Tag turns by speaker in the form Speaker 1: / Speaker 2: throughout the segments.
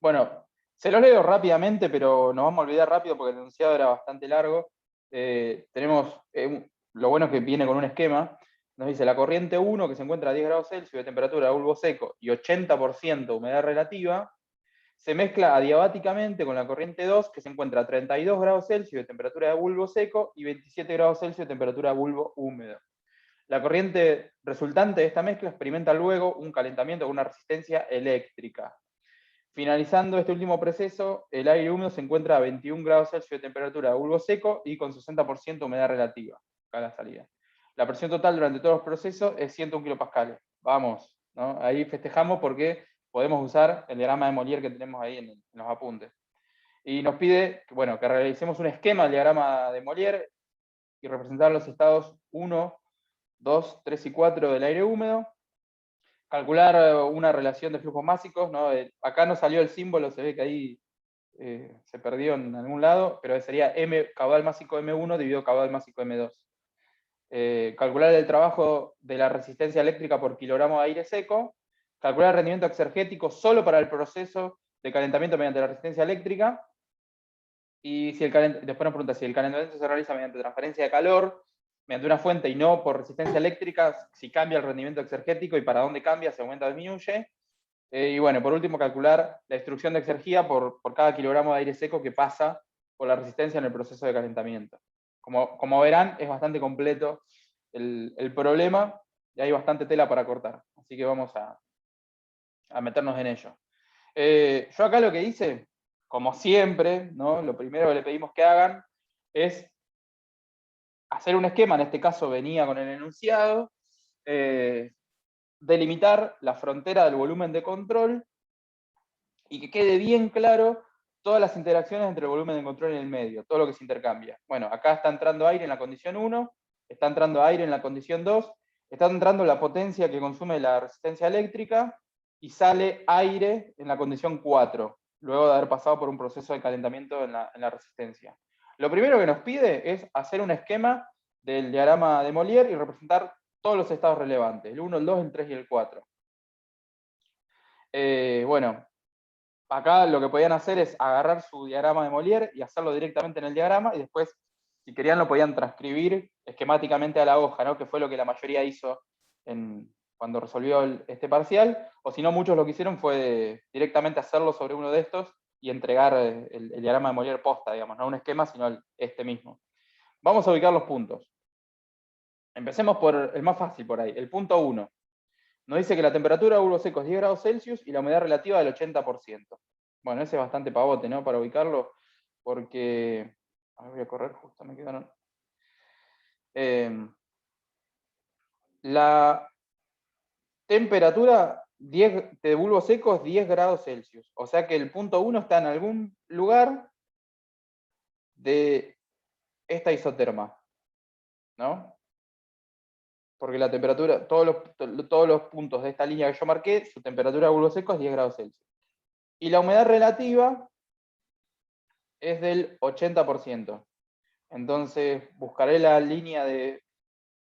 Speaker 1: Bueno, se los leo rápidamente, pero nos vamos a olvidar rápido porque el enunciado era bastante largo. Lo bueno es que viene con un esquema. Nos dice la corriente 1, que se encuentra a 10 grados Celsius de temperatura de bulbo seco y 80% humedad relativa, se mezcla adiabáticamente con la corriente 2, que se encuentra a 32 grados Celsius de temperatura de bulbo seco y 27 grados Celsius de temperatura de bulbo húmedo. La corriente resultante de esta mezcla experimenta luego un calentamiento con una resistencia eléctrica. Finalizando este último proceso, el aire húmedo se encuentra a 21 grados Celsius de temperatura de bulbo seco y con 60% humedad relativa, acá a la salida. La presión total durante todos los procesos es 101 kilopascales. Vamos, ¿no? Ahí festejamos porque podemos usar el diagrama de Molière que tenemos ahí en los apuntes. Y nos pide bueno, que realicemos un esquema del diagrama de Molière y representar los estados 1, 2, 3 y 4 del aire húmedo. Calcular una relación de flujos másicos, ¿no? Acá no salió el símbolo, se ve que ahí se perdió en algún lado, pero sería M, caudal másico M1 dividido caudal másico M2. Calcular el trabajo de la resistencia eléctrica por kilogramo de aire seco, calcular el rendimiento exergético solo para el proceso de calentamiento mediante la resistencia eléctrica, y si después nos pregunta si el calentamiento se realiza mediante transferencia de calor, mediante una fuente y no por resistencia eléctrica, si cambia el rendimiento exergético y para dónde cambia, si aumenta o disminuye. Y bueno, por último, calcular la destrucción de exergía por cada kilogramo de aire seco que pasa por la resistencia en el proceso de calentamiento. Como verán, es bastante completo el problema y hay bastante tela para cortar. Así que vamos a meternos en ello. Yo acá lo que hice, como siempre, ¿no? Lo primero que le pedimos que hagan es hacer un esquema, en este caso venía con el enunciado, delimitar la frontera del volumen de control y que quede bien claro todas las interacciones entre el volumen de control y el medio, todo lo que se intercambia. Bueno, acá está entrando aire en la condición 1, está entrando aire en la condición 2, está entrando la potencia que consume la resistencia eléctrica y sale aire en la condición 4, luego de haber pasado por un proceso de calentamiento en la resistencia. Lo primero que nos pide es hacer un esquema del diagrama de Molière y representar todos los estados relevantes, el 1, el 2, el 3 y el 4. Bueno, acá lo que podían hacer es agarrar su diagrama de Molière y hacerlo directamente en el diagrama, y después, si querían, lo podían transcribir esquemáticamente a la hoja, ¿no? Que fue lo que la mayoría hizo cuando resolvió este parcial, o si no, muchos lo que hicieron fue directamente hacerlo sobre uno de estos y entregar el diagrama de Molière posta, digamos, no un esquema, sino este mismo. Vamos a ubicar los puntos. Empecemos por el más fácil por ahí, el punto 1. Nos dice que la temperatura de bulbo seco es 10 grados Celsius y la humedad relativa del 80%. Bueno, ese es bastante pavote, ¿no? Para ubicarlo, porque... A ver, voy a correr, justo me quedaron... la temperatura de bulbo seco es 10 grados Celsius. O sea que el punto 1 está en algún lugar de esta isoterma, ¿no? Porque la temperatura, todos los puntos de esta línea que yo marqué, su temperatura de bulbo seco es 10 grados Celsius. Y la humedad relativa es del 80%. Entonces buscaré la línea de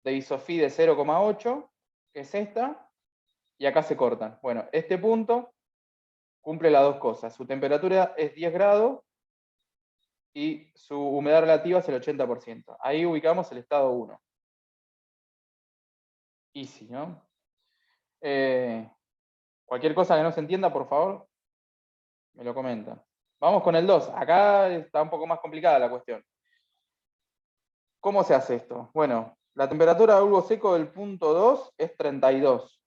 Speaker 1: isofí de 0,8, que es esta, y acá se cortan. Bueno, este punto cumple las dos cosas. Su temperatura es 10 grados y su humedad relativa es el 80%. Ahí ubicamos el estado 1. Easy, ¿no? Cualquier cosa que no se entienda, por favor, me lo comentan. Vamos con el 2. Acá está un poco más complicada la cuestión. ¿Cómo se hace esto? Bueno, la temperatura de bulbo seco del punto 2 es 32.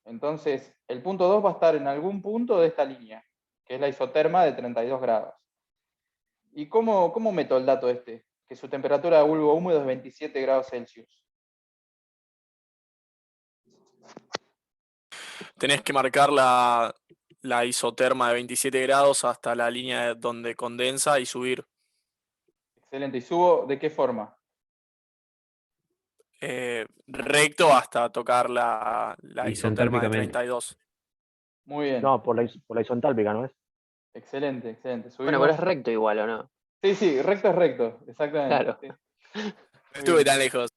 Speaker 1: Entonces, el punto 2 va a estar en algún punto de esta línea, que es la isoterma de 32 grados. ¿Y cómo meto el dato este? Que su temperatura de bulbo húmedo es 27 grados Celsius.
Speaker 2: Tenés que marcar la isoterma de 27 grados hasta la línea donde condensa y subir.
Speaker 1: Excelente. ¿Y subo de qué forma?
Speaker 2: Recto hasta tocar la isoterma de
Speaker 3: Isentálpicamente.
Speaker 2: 32.
Speaker 1: Muy bien.
Speaker 3: No, por la isentálpica, ¿no es?
Speaker 1: Excelente, excelente.
Speaker 4: Bueno, pero es recto igual, ¿o no?
Speaker 1: Sí, recto es recto, exactamente.
Speaker 4: Claro.
Speaker 1: Sí.
Speaker 2: No estuve tan lejos.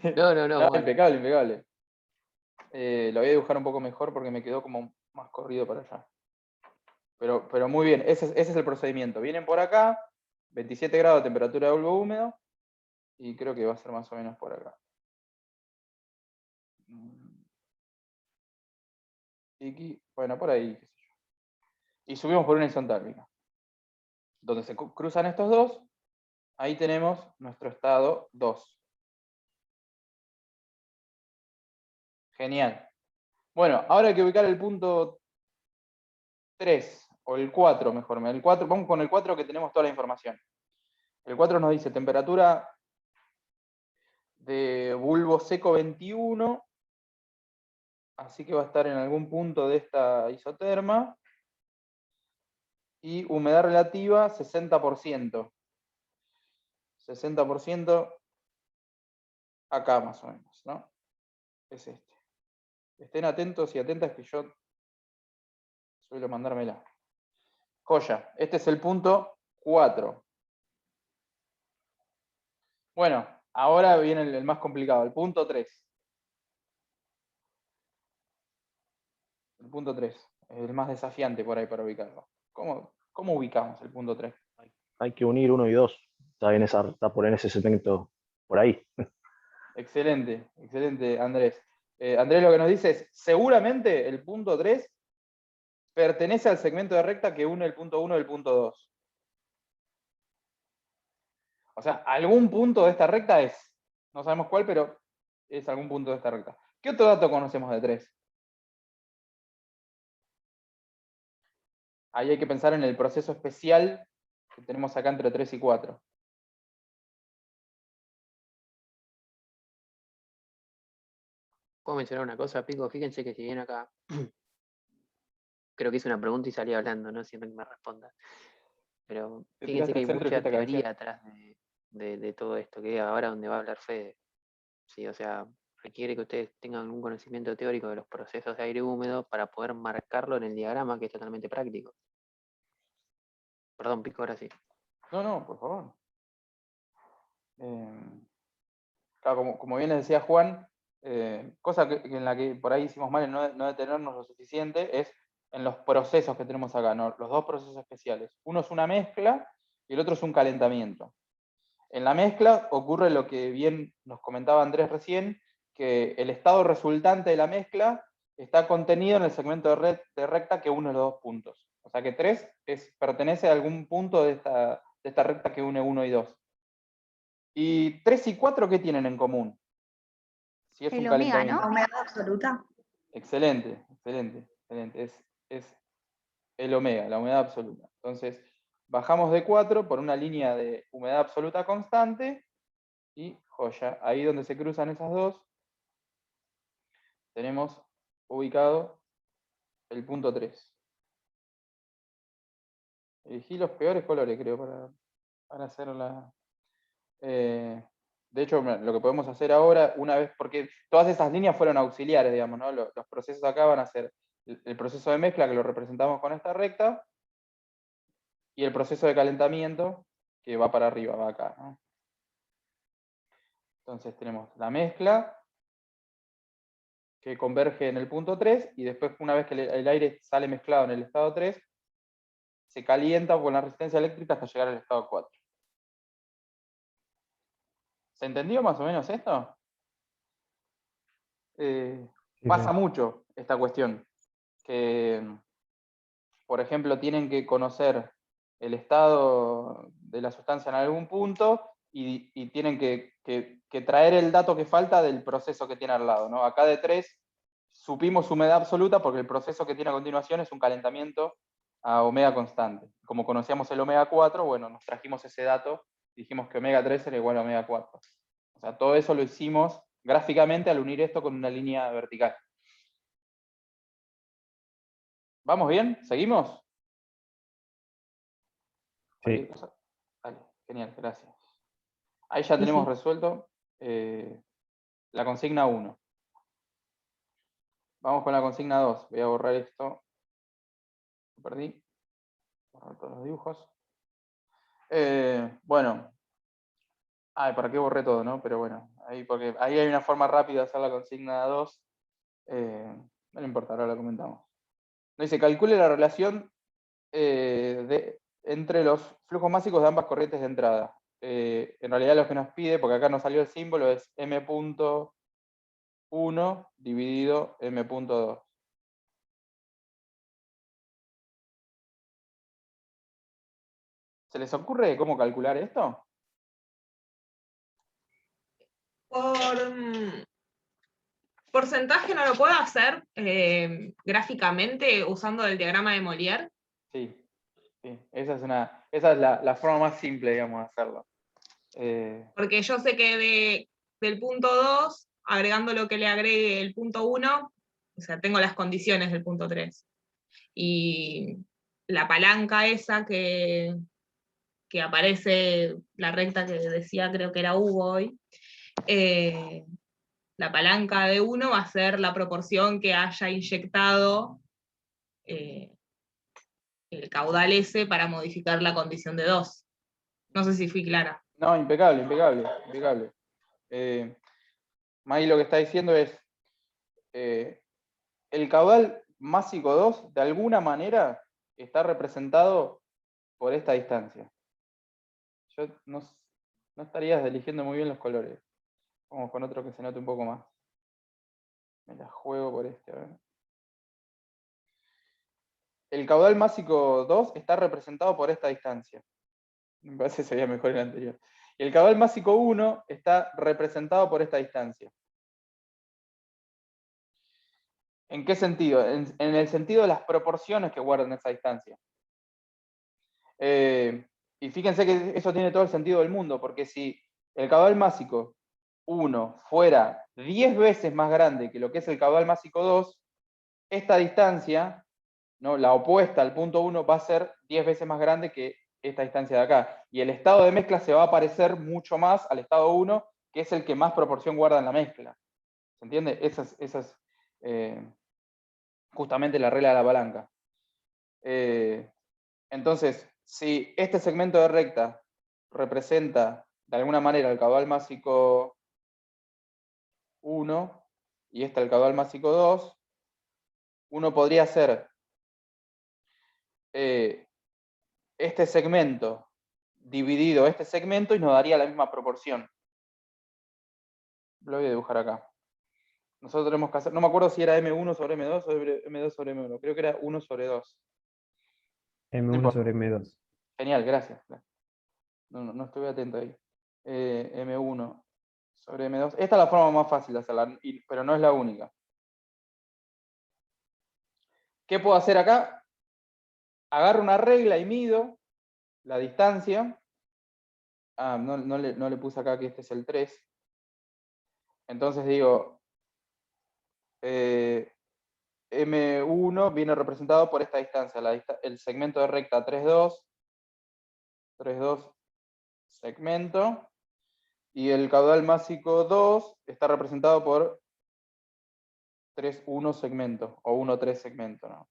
Speaker 4: No, bueno.
Speaker 1: Impecable, impecable. Lo voy a dibujar un poco mejor porque me quedó como más corrido para allá. Pero muy bien, ese es el procedimiento. Vienen por acá, 27 grados de temperatura de bulbo húmedo, y creo que va a ser más o menos por acá. Y bueno, por ahí, qué sé yo. Y subimos por una isotérmica. Donde se cruzan estos dos, ahí tenemos nuestro estado 2. Genial. Bueno, ahora hay que ubicar el punto 3, o el 4 mejor. El 4, vamos con el 4 que tenemos toda la información. El 4 nos dice temperatura de bulbo seco 21, así que va a estar en algún punto de esta isoterma. Y humedad relativa 60%. 60% acá más o menos, ¿no? Es este. Estén atentos y atentas que yo suelo mandármela. Joya, este es el punto 4. Bueno, ahora viene el más complicado, el punto 3. El punto 3, el más desafiante por ahí para ubicarlo. ¿Cómo ubicamos el punto 3?
Speaker 3: Hay que unir 1 y 2. Está por en ese segmento por ahí.
Speaker 1: Excelente, excelente, Andrés. Andrés lo que nos dice es, seguramente el punto 3 pertenece al segmento de recta que une el punto 1 del punto 2. O sea, algún punto de esta recta es. No sabemos cuál, pero es algún punto de esta recta. ¿Qué otro dato conocemos de 3? Ahí hay que pensar en el proceso especial que tenemos acá entre 3 y 4.
Speaker 4: ¿Puedo mencionar una cosa, Pico? Fíjense que si bien acá creo que hice una pregunta y salí hablando, ¿no? Siempre que me responda. Pero
Speaker 1: Te
Speaker 4: fíjense
Speaker 1: tiraste
Speaker 4: que
Speaker 1: al
Speaker 4: hay
Speaker 1: centro y
Speaker 4: mucha
Speaker 1: fuiste a cabecear.
Speaker 4: teoría atrás de todo esto, que ahora donde va a hablar Fede. Sí, o sea, requiere que ustedes tengan un conocimiento teórico de los procesos de aire húmedo para poder marcarlo en el diagrama, que es totalmente práctico. Perdón, Pico, ahora sí.
Speaker 1: No, por favor. Claro, como bien les decía Juan, cosa en la que por ahí hicimos mal en no detenernos lo suficiente, es en los procesos que tenemos acá, ¿no? Los dos procesos especiales. Uno es una mezcla y el otro es un calentamiento. En la mezcla ocurre lo que bien nos comentaba Andrés recién, que el estado resultante de la mezcla está contenido en el segmento de recta que une los dos puntos. O sea que 3 pertenece a algún punto de esta recta que une 1 y 2. ¿Y 3 y 4 qué tienen en común? Si es un
Speaker 5: El omega,
Speaker 1: calentamiento.
Speaker 5: ¿no? Humedad absoluta.
Speaker 1: Excelente, excelente, excelente. Es el omega, la humedad absoluta. Entonces, bajamos de 4 por una línea de humedad absoluta constante y joya, ahí donde se cruzan esas dos, tenemos ubicado el punto 3. Elegí los peores colores, creo, para hacer la... de hecho, lo que podemos hacer ahora, una vez, porque todas esas líneas fueron auxiliares, digamos, ¿no? Los procesos acá van a ser el proceso de mezcla, que lo representamos con esta recta, y el proceso de calentamiento, que va para arriba, va acá, ¿no? Entonces tenemos la mezcla, que converge en el punto 3, y después, una vez que el aire sale mezclado en el estado 3, se calienta con la resistencia eléctrica hasta llegar al estado 4. ¿Se entendió más o menos esto? Pasa mucho esta cuestión, que, por ejemplo, tienen que conocer el estado de la sustancia en algún punto y tienen que traer el dato que falta del proceso que tiene al lado, ¿no? Acá de 3 supimos humedad absoluta porque el proceso que tiene a continuación es un calentamiento a omega constante. Como conocíamos el omega 4, bueno, nos trajimos ese dato, dijimos que omega 3 era igual a omega 4. O sea, todo eso lo hicimos gráficamente al unir esto con una línea vertical. ¿Vamos bien? ¿Seguimos?
Speaker 3: Sí.
Speaker 1: Vale, genial, gracias. Ahí ya tenemos resuelto la consigna 1. Vamos con la consigna 2. Voy a borrar esto. Lo perdí. Borrar todos los dibujos. Bueno. Ay, ¿para qué borré todo, no? Pero bueno, porque ahí hay una forma rápida de hacer la consigna 2. No importa, ahora la comentamos. Nos dice, calcule la relación entre los flujos másicos de ambas corrientes de entrada. En realidad lo que nos pide, porque acá nos salió el símbolo, es m.1 dividido m.2. ¿Se les ocurre cómo calcular esto?
Speaker 5: Por porcentaje no lo puedo hacer gráficamente usando el diagrama de Molière.
Speaker 1: Sí, sí. Esa es la forma más simple, digamos, de hacerlo.
Speaker 5: Porque yo sé que del punto 2, agregando lo que le agregue el punto 1, o sea, tengo las condiciones del punto 3. Y la palanca esa que aparece, la recta que decía, creo que era Hugo hoy, la palanca de 1 va a ser la proporción que haya inyectado el caudal S para modificar la condición de 2. No sé si fui clara.
Speaker 1: No, impecable, impecable, impecable. Maggie lo que está diciendo es, el caudal másico 2, de alguna manera, está representado por esta distancia. Yo no estarías eligiendo muy bien los colores. Vamos con otro que se note un poco más. Me la juego por este, a ver. El caudal másico 2 está representado por esta distancia. Me parece que sería mejor el anterior. Y el caudal másico 1 está representado por esta distancia. ¿En qué sentido? En el sentido de las proporciones que guardan esa distancia. Y fíjense que eso tiene todo el sentido del mundo, porque si el caudal másico 1 fuera 10 veces más grande que lo que es el caudal másico 2, esta distancia, ¿no?, la opuesta al punto 1, va a ser 10 veces más grande que esta distancia de acá. Y el estado de mezcla se va a parecer mucho más al estado 1, que es el que más proporción guarda en la mezcla. ¿Se entiende? Esa es justamente la regla de la palanca. Entonces, si este segmento de recta representa de alguna manera el caudal másico 1 y este el caudal másico 2, uno podría hacer este segmento dividido este segmento y nos daría la misma proporción. Lo voy a dibujar acá. Nosotros tenemos que hacer, no me acuerdo si era M1 sobre M2 o M2 sobre M1, creo que era 1 sobre 2.
Speaker 6: M1 sobre M2.
Speaker 1: Genial, gracias. No estuve atento ahí. M1 sobre M2. Esta es la forma más fácil de hacerla, pero no es la única. ¿Qué puedo hacer acá? Agarro una regla y mido la distancia. No le puse acá que este es el 3. Entonces digo, M1 viene representado por esta distancia, el segmento de recta 3,2, 3,2 segmento, y el caudal másico 2 está representado por 3,1 segmento, o 1,3 segmento, ¿no?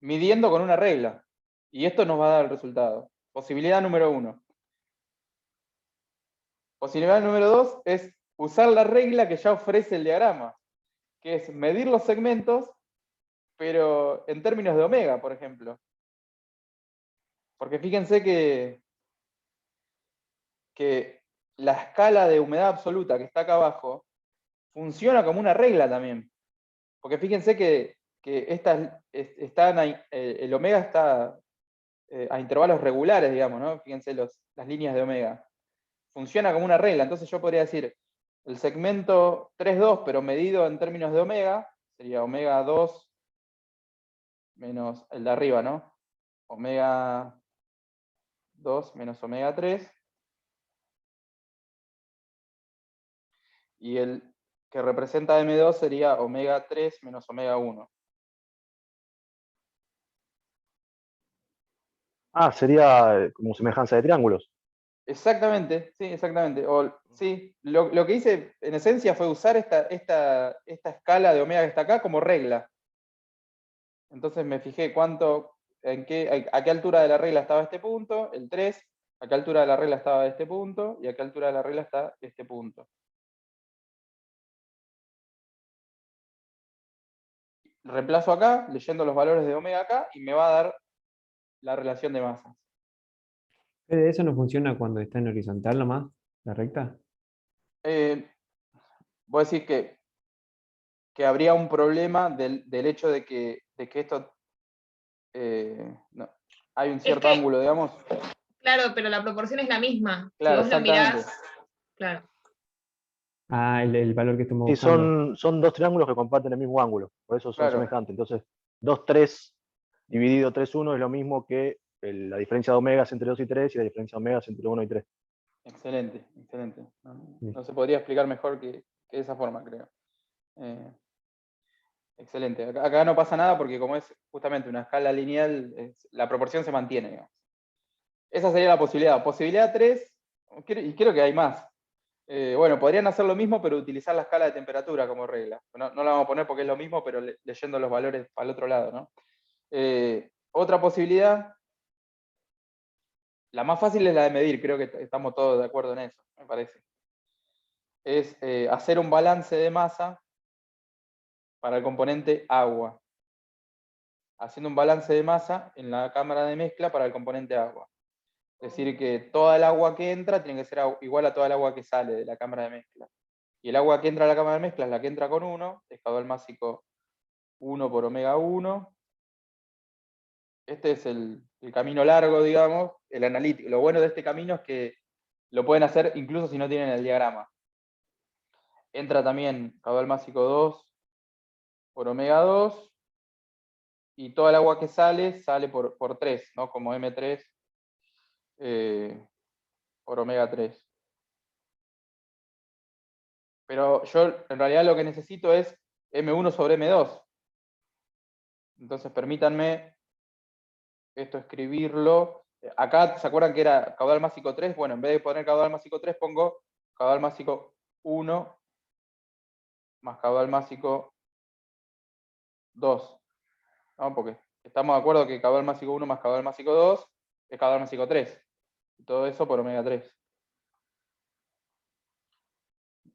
Speaker 1: Midiendo con una regla, y esto nos va a dar el resultado. Posibilidad número 1. Posibilidad número 2 es usar la regla que ya ofrece el diagrama, que es medir los segmentos, pero en términos de omega, por ejemplo. Porque fíjense que la escala de humedad absoluta que está acá abajo funciona como una regla también. Porque fíjense que el omega está a intervalos regulares, digamos, ¿no? Fíjense las líneas de omega. Funciona como una regla. Entonces yo podría decir, el segmento 3,2, pero medido en términos de omega, sería omega 2 menos el de arriba, ¿no? Omega 2 menos omega 3. Y el que representa M2 sería omega 3 menos omega 1.
Speaker 3: Sería como semejanza de triángulos.
Speaker 1: Exactamente, sí, exactamente. Sí, lo que hice en esencia fue usar esta escala de omega que está acá como regla. Entonces me fijé a qué altura de la regla estaba este punto, el 3, a qué altura de la regla estaba este punto, y a qué altura de la regla está este punto. reemplazo acá, leyendo los valores de omega acá, y me va a dar la relación de masas.
Speaker 6: ¿Eso no funciona cuando está en horizontal nomás, la recta?
Speaker 1: Vos decís que habría un problema del hecho de que esto no, hay un cierto
Speaker 5: que-
Speaker 1: ángulo, digamos.
Speaker 5: Claro, pero la proporción es la misma.
Speaker 1: Claro,
Speaker 5: Si vos lo
Speaker 1: exactamente.
Speaker 5: mirás, claro.
Speaker 6: Ah, el valor que estamos
Speaker 3: Y
Speaker 6: buscando.
Speaker 3: son dos triángulos que comparten el mismo ángulo, por eso son
Speaker 1: Claro.
Speaker 3: semejantes. Entonces, 2, 3 dividido 3, 1 es lo mismo que la diferencia de omegas entre 2 y 3 y la diferencia de omegas entre 1 y 3.
Speaker 1: Excelente, excelente. No
Speaker 6: Listo.
Speaker 1: se podría explicar mejor que de esa forma, creo. Excelente. Acá no pasa nada porque como es justamente una escala lineal, la proporción se mantiene, digamos. Esa sería la posibilidad. Posibilidad 3, y creo que hay más. Bueno, podrían hacer lo mismo, pero utilizar la escala de temperatura como regla. No la vamos a poner porque es lo mismo, pero leyendo los valores para el otro lado, ¿no? Otra posibilidad, la más fácil es la de medir, creo que estamos todos de acuerdo en eso, me parece. Es hacer un balance de masa para el componente agua. Haciendo un balance de masa en la cámara de mezcla para el componente agua. Es decir, que toda el agua que entra tiene que ser igual a toda el agua que sale de la cámara de mezcla. Y el agua que entra a la cámara de mezcla es la que entra con 1, es caudal másico 1 por omega 1. Este es el camino largo, digamos, el analítico. Lo bueno de este camino es que lo pueden hacer incluso si no tienen el diagrama. Entra también caudal másico 2 por omega 2, y toda el agua que sale por 3, ¿no? Como M3 por omega 3. Pero yo en realidad lo que necesito es M1 sobre M2. Entonces permítanme esto escribirlo. Acá, ¿se acuerdan que era caudal másico 3? Bueno, en vez de poner caudal másico 3, pongo caudal másico 1 más caudal másico 2. ¿No? Porque estamos de acuerdo que caudal másico 1 más caudal másico 2 es caudal másico 3. Y todo eso por omega 3.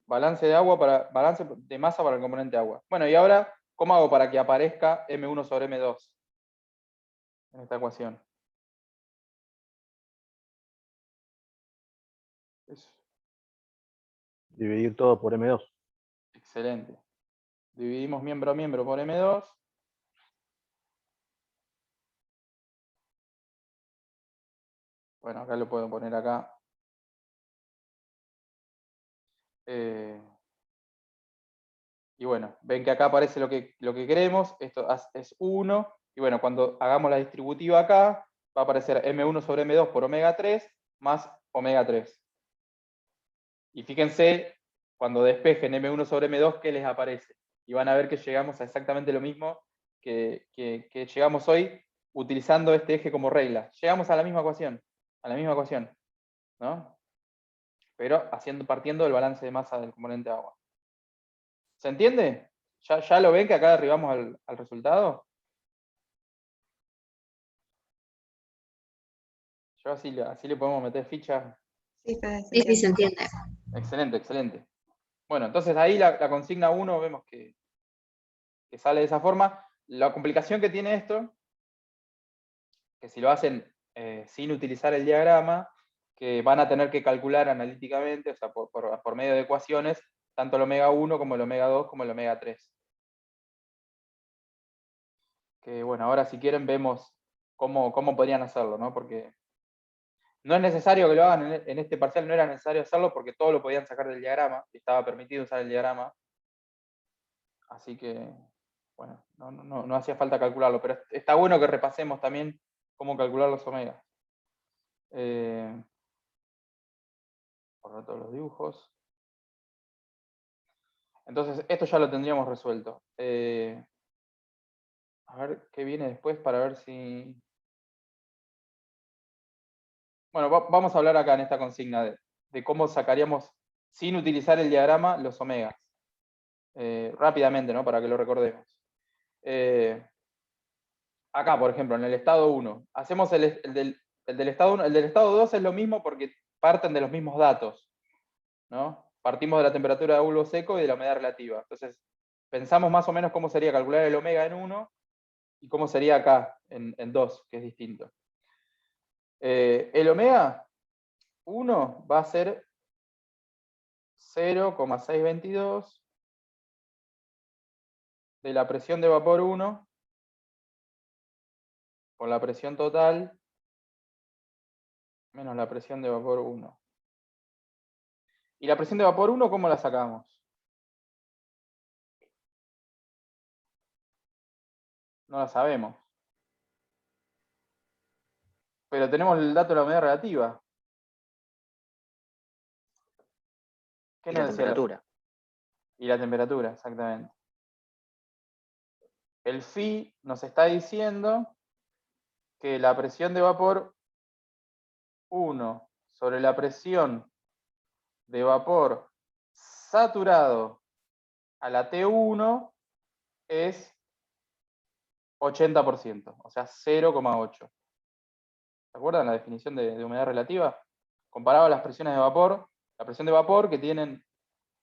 Speaker 1: Balance de masa para el componente agua. Bueno, y ahora, ¿cómo hago para que aparezca M1 sobre M2 en esta ecuación?
Speaker 3: Dividir todo por M2.
Speaker 1: Excelente. Dividimos miembro a miembro por M2. Bueno, acá lo puedo poner acá. Y bueno, ven que acá aparece lo que queremos. Esto es 1. Y bueno, cuando hagamos la distributiva acá, va a aparecer M1 sobre M2 por omega 3 más omega 3. Y fíjense, cuando despejen M1 sobre M2, ¿qué les aparece? Y van a ver que llegamos a exactamente lo mismo que llegamos hoy utilizando este eje como regla. Llegamos a la misma ecuación, ¿no? Pero partiendo del balance de masa del componente agua. ¿Se entiende? ¿Ya lo ven que acá arribamos al resultado? Yo así le podemos meter ficha.
Speaker 7: Sí, Fede, se
Speaker 8: Sí, sí, se
Speaker 7: entiende.
Speaker 8: entiende.
Speaker 1: Excelente, excelente. Bueno, entonces ahí la consigna 1 vemos que sale de esa forma. La complicación que tiene esto, que si lo hacen sin utilizar el diagrama, que van a tener que calcular analíticamente, o sea, por medio de ecuaciones, tanto el omega 1 como el omega 2 como el omega 3. Que bueno, ahora si quieren vemos cómo podrían hacerlo, ¿no? Porque no es necesario que lo hagan en este parcial, no era necesario hacerlo porque todo lo podían sacar del diagrama, estaba permitido usar el diagrama. Así que, bueno, no hacía falta calcularlo, pero está bueno que repasemos también cómo calcular los omegas. Borrar todos los dibujos. Entonces, esto ya lo tendríamos resuelto. A ver qué viene después para ver si... Bueno, vamos a hablar acá en esta consigna de cómo sacaríamos, sin utilizar el diagrama, los omegas. Rápidamente, ¿no? Para que lo recordemos. Acá, por ejemplo, en el estado 1, hacemos el del estado 1, el del estado 2 es lo mismo porque parten de los mismos datos, ¿no? Partimos de la temperatura de bulbo seco y de la humedad relativa. Entonces, pensamos más o menos cómo sería calcular el omega en 1 y cómo sería acá en 2, que es distinto. El omega 1 va a ser 0,622 de la presión de vapor 1 con la presión total menos la presión de vapor 1. ¿Y la presión de vapor 1 cómo la sacamos? No la sabemos. Pero tenemos el dato de la humedad relativa. ¿Qué
Speaker 4: Y
Speaker 1: nos
Speaker 4: la
Speaker 1: decía
Speaker 4: temperatura.
Speaker 1: Y la temperatura, exactamente. El phi nos está diciendo que la presión de vapor 1 sobre la presión de vapor saturado a la T1 es 80%, o sea, 0,8. ¿Se acuerdan la definición de humedad relativa? Comparado a las presiones de vapor, la presión de vapor que tienen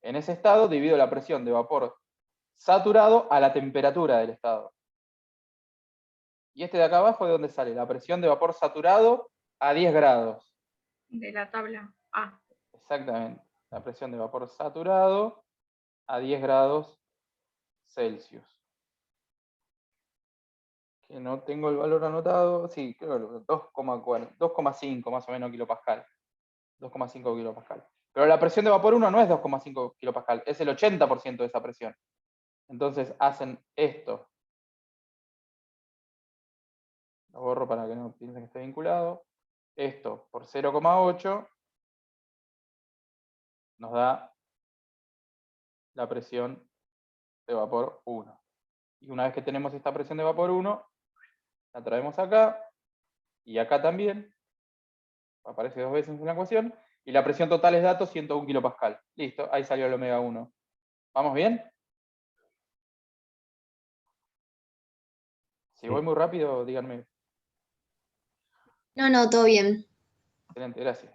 Speaker 1: en ese estado dividido la presión de vapor saturado a la temperatura del estado. Y este de acá abajo, ¿de dónde sale? La presión de vapor saturado a 10 grados.
Speaker 5: De la tabla A.
Speaker 1: Exactamente. La presión de vapor saturado a 10 grados Celsius. Que no tengo el valor anotado. Sí, creo que 2,5 más o menos kilopascal. 2,5 kilopascal. Pero la presión de vapor 1 no es 2,5 kilopascal, es el 80% de esa presión. Entonces hacen esto. Lo borro para que no piensen que esté vinculado. Esto por 0,8 nos da la presión de vapor 1. Y una vez que tenemos esta presión de vapor 1, la traemos acá, y acá también, aparece 2 veces en la ecuación, y la presión total es dato 101 kilopascal. Listo, ahí salió el omega 1. ¿Vamos bien? Si voy muy rápido, díganme.
Speaker 7: No, todo bien.
Speaker 1: Excelente, gracias.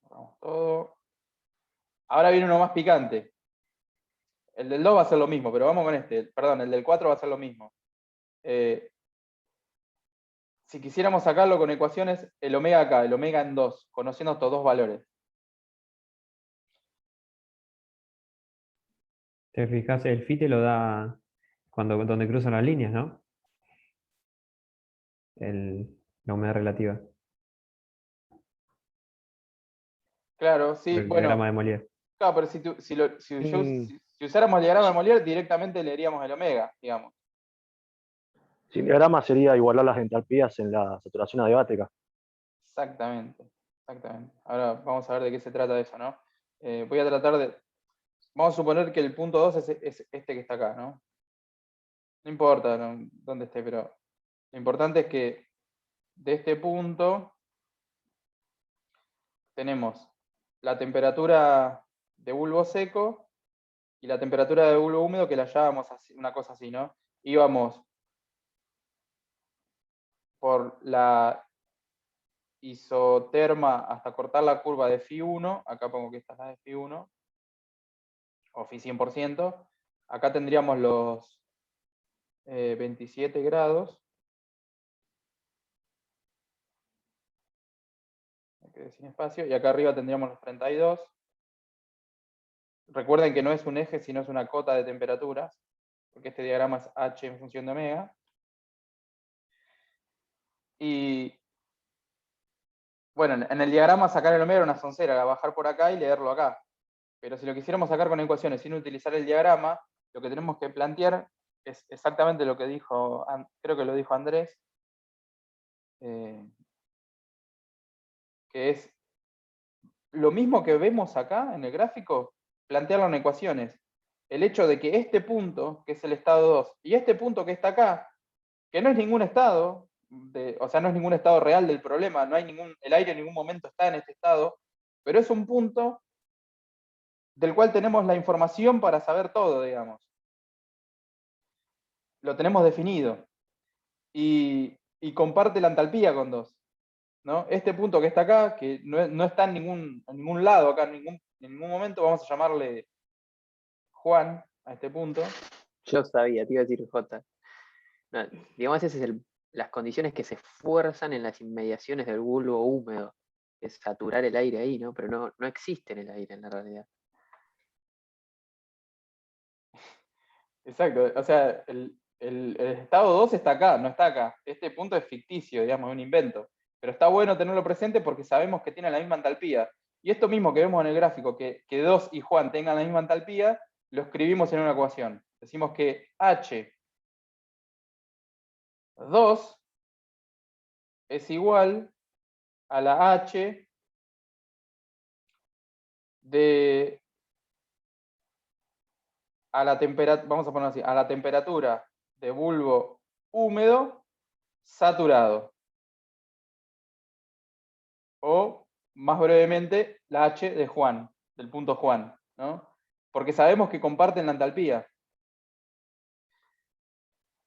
Speaker 1: Vamos todo. Ahora viene uno más picante. El del 2 va a ser lo mismo, pero vamos con este. Perdón, el del 4 va a ser lo mismo. Si quisiéramos sacarlo con ecuaciones, el omega acá, el omega en 2, conociendo estos dos valores.
Speaker 6: Te fijas, el phi te lo da donde cruzan las líneas, ¿no? La humedad relativa.
Speaker 1: Claro, sí,
Speaker 6: El
Speaker 1: bueno.
Speaker 6: diagrama de Molière.
Speaker 1: Claro, pero si usáramos el diagrama de Molière, directamente leeríamos el omega, digamos.
Speaker 3: Sin diagrama sería igualar las entalpías en la saturación adiabática.
Speaker 1: Exactamente, exactamente. Ahora vamos a ver de qué se trata eso, ¿no? Voy a tratar de... Vamos a suponer que el punto 2 es este que está acá, ¿no? No importa dónde esté, pero lo importante es que de este punto tenemos la temperatura de bulbo seco y la temperatura de bulbo húmedo, que la hallábamos así, una cosa así, ¿no? Íbamos por la isoterma hasta cortar la curva de Φ1, acá pongo que esta es la de Φ1, o Φ 100%, acá tendríamos los 27 grados, sin espacio, y acá arriba tendríamos los 32. Recuerden que no es un eje, sino es una cota de temperaturas, porque este diagrama es H en función de omega. Y bueno, en el diagrama sacar el omega era una soncera, bajar por acá y leerlo acá. Pero si lo quisiéramos sacar con ecuaciones sin utilizar el diagrama, lo que tenemos que plantear es exactamente lo que dijo, creo que lo dijo Andrés, que es lo mismo que vemos acá en el gráfico, plantearlo en ecuaciones. El hecho de que este punto, que es el estado 2, y este punto que está acá, que no es ningún estado, o sea, no es ningún estado real del problema, no hay el aire en ningún momento está en este estado, pero es un punto del cual tenemos la información para saber todo, digamos. Lo tenemos definido. Y comparte la entalpía con 2. ¿No? Este punto que está acá, que no está en ningún lado, acá en ningún momento, vamos a llamarle Juan, a este punto.
Speaker 4: Yo sabía, te iba a decir J. No, digamos, esas es las condiciones que se fuerzan en las inmediaciones del bulbo húmedo. Es saturar el aire ahí, ¿no? Pero no existe en el aire en la realidad.
Speaker 1: Exacto, o sea, el estado 2 está acá, no está acá. Este punto es ficticio, digamos, es un invento. Pero está bueno tenerlo presente porque sabemos que tiene la misma entalpía. Y esto mismo que vemos en el gráfico, que 2 y Juan tengan la misma entalpía, lo escribimos en una ecuación. Decimos que H2 es igual a la H a la temperatura, vamos a ponerlo así, a la temperatura de bulbo húmedo saturado. O, más brevemente, la H de Juan, del punto Juan, ¿no? Porque sabemos que comparten la entalpía.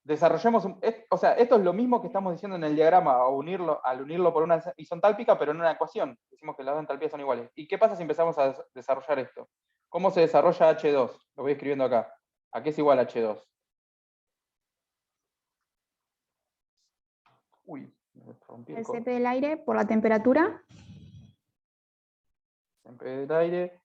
Speaker 1: Desarrollemos, o sea, esto es lo mismo que estamos diciendo en el diagrama, al unirlo por una isentálpica, pero en una ecuación. Decimos que las dos entalpías son iguales. ¿Y qué pasa si empezamos a desarrollar esto? ¿Cómo se desarrolla H2? Lo voy escribiendo acá. ¿A qué es igual H2? Uy, me rompí el
Speaker 7: El
Speaker 1: codo.
Speaker 7: CP del aire por la temperatura.
Speaker 1: CP del aire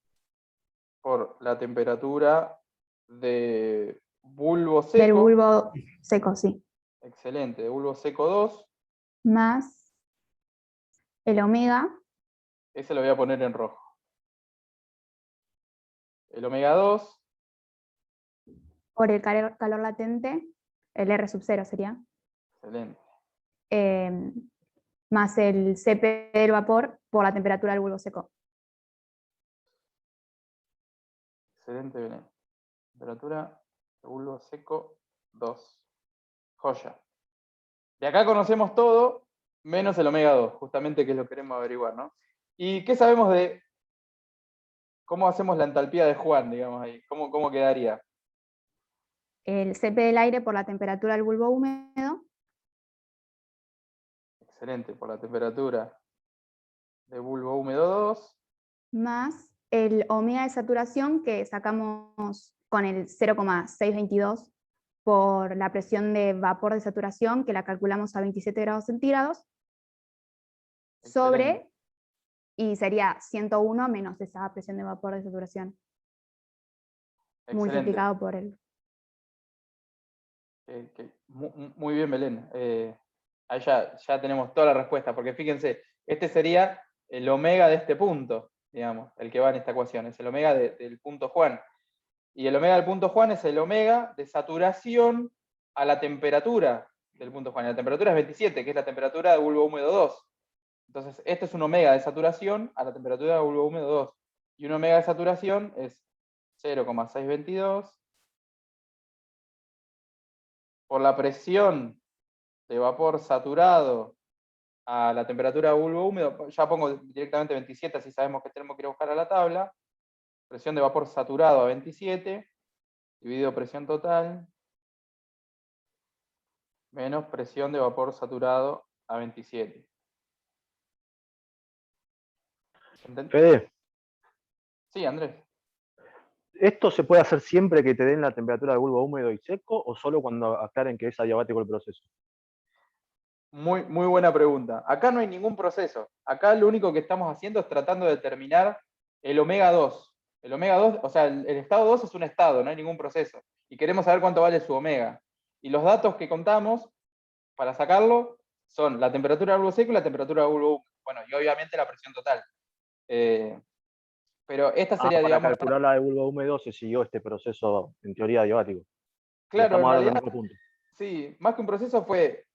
Speaker 1: por la temperatura de bulbo seco.
Speaker 7: Del bulbo seco, sí.
Speaker 1: Excelente, de bulbo seco 2.
Speaker 7: Más el omega
Speaker 1: Ese lo voy a poner en rojo. El omega 2.
Speaker 7: por el calor latente, el R sub 0 sería.
Speaker 1: Excelente.
Speaker 7: Más el CP del vapor por la temperatura del bulbo seco.
Speaker 1: Excelente, Belén. Temperatura de bulbo seco 2. Joya. De acá conocemos todo, menos el omega 2, justamente que es lo que queremos averiguar, ¿no? ¿Y qué sabemos de cómo hacemos la entalpía de Juan, digamos ahí? ¿Cómo quedaría?
Speaker 7: El CP del aire por la temperatura del bulbo húmedo.
Speaker 1: Excelente, por la temperatura de bulbo húmedo 2.
Speaker 7: Más el omega de saturación que sacamos con el 0,622 por la presión de vapor de saturación, que la calculamos a 27 grados centígrados, sobre, y sería 101 menos esa presión de vapor de saturación,
Speaker 1: Excelente.
Speaker 7: multiplicado por el...
Speaker 1: Muy bien, Belén. Ahí ya tenemos toda la respuesta, porque fíjense, este sería el omega de este punto, digamos, el que va en esta ecuación, es el omega del punto Juan. Y el omega del punto Juan es el omega de saturación a la temperatura del punto Juan. Y la temperatura es 27, que es la temperatura de bulbo húmedo 2. Entonces, este es un omega de saturación a la temperatura de bulbo húmedo 2. Y un omega de saturación es 0,622 por la presión de vapor saturado a la temperatura de bulbo húmedo. Ya pongo directamente 27, así sabemos que tenemos que ir a buscar a la tabla. Presión de vapor saturado a 27, dividido presión total, menos presión de vapor saturado a 27.
Speaker 3: Fede,
Speaker 1: Sí, Andrés.
Speaker 3: ¿esto se puede hacer siempre que te den la temperatura de bulbo húmedo y seco o solo cuando aclaren que es adiabático el proceso?
Speaker 1: Muy buena pregunta. Acá no hay ningún proceso. Acá lo único que estamos haciendo es tratando de determinar el omega 2. El omega 2, o sea, el estado 2 es un estado, no hay ningún proceso. Y queremos saber cuánto vale su omega. Y los datos que contamos para sacarlo son la temperatura del bulbo seco y la temperatura del bulbo húmedo. Bueno, y obviamente la presión total. Pero esta sería,
Speaker 3: para
Speaker 1: digamos...
Speaker 3: calcular la de bulbo húmedo se siguió este proceso, en teoría, adiabático.
Speaker 1: Claro, en
Speaker 3: Estamos hablando
Speaker 1: realidad,
Speaker 3: del mismo punto.
Speaker 1: sí, más que un proceso fue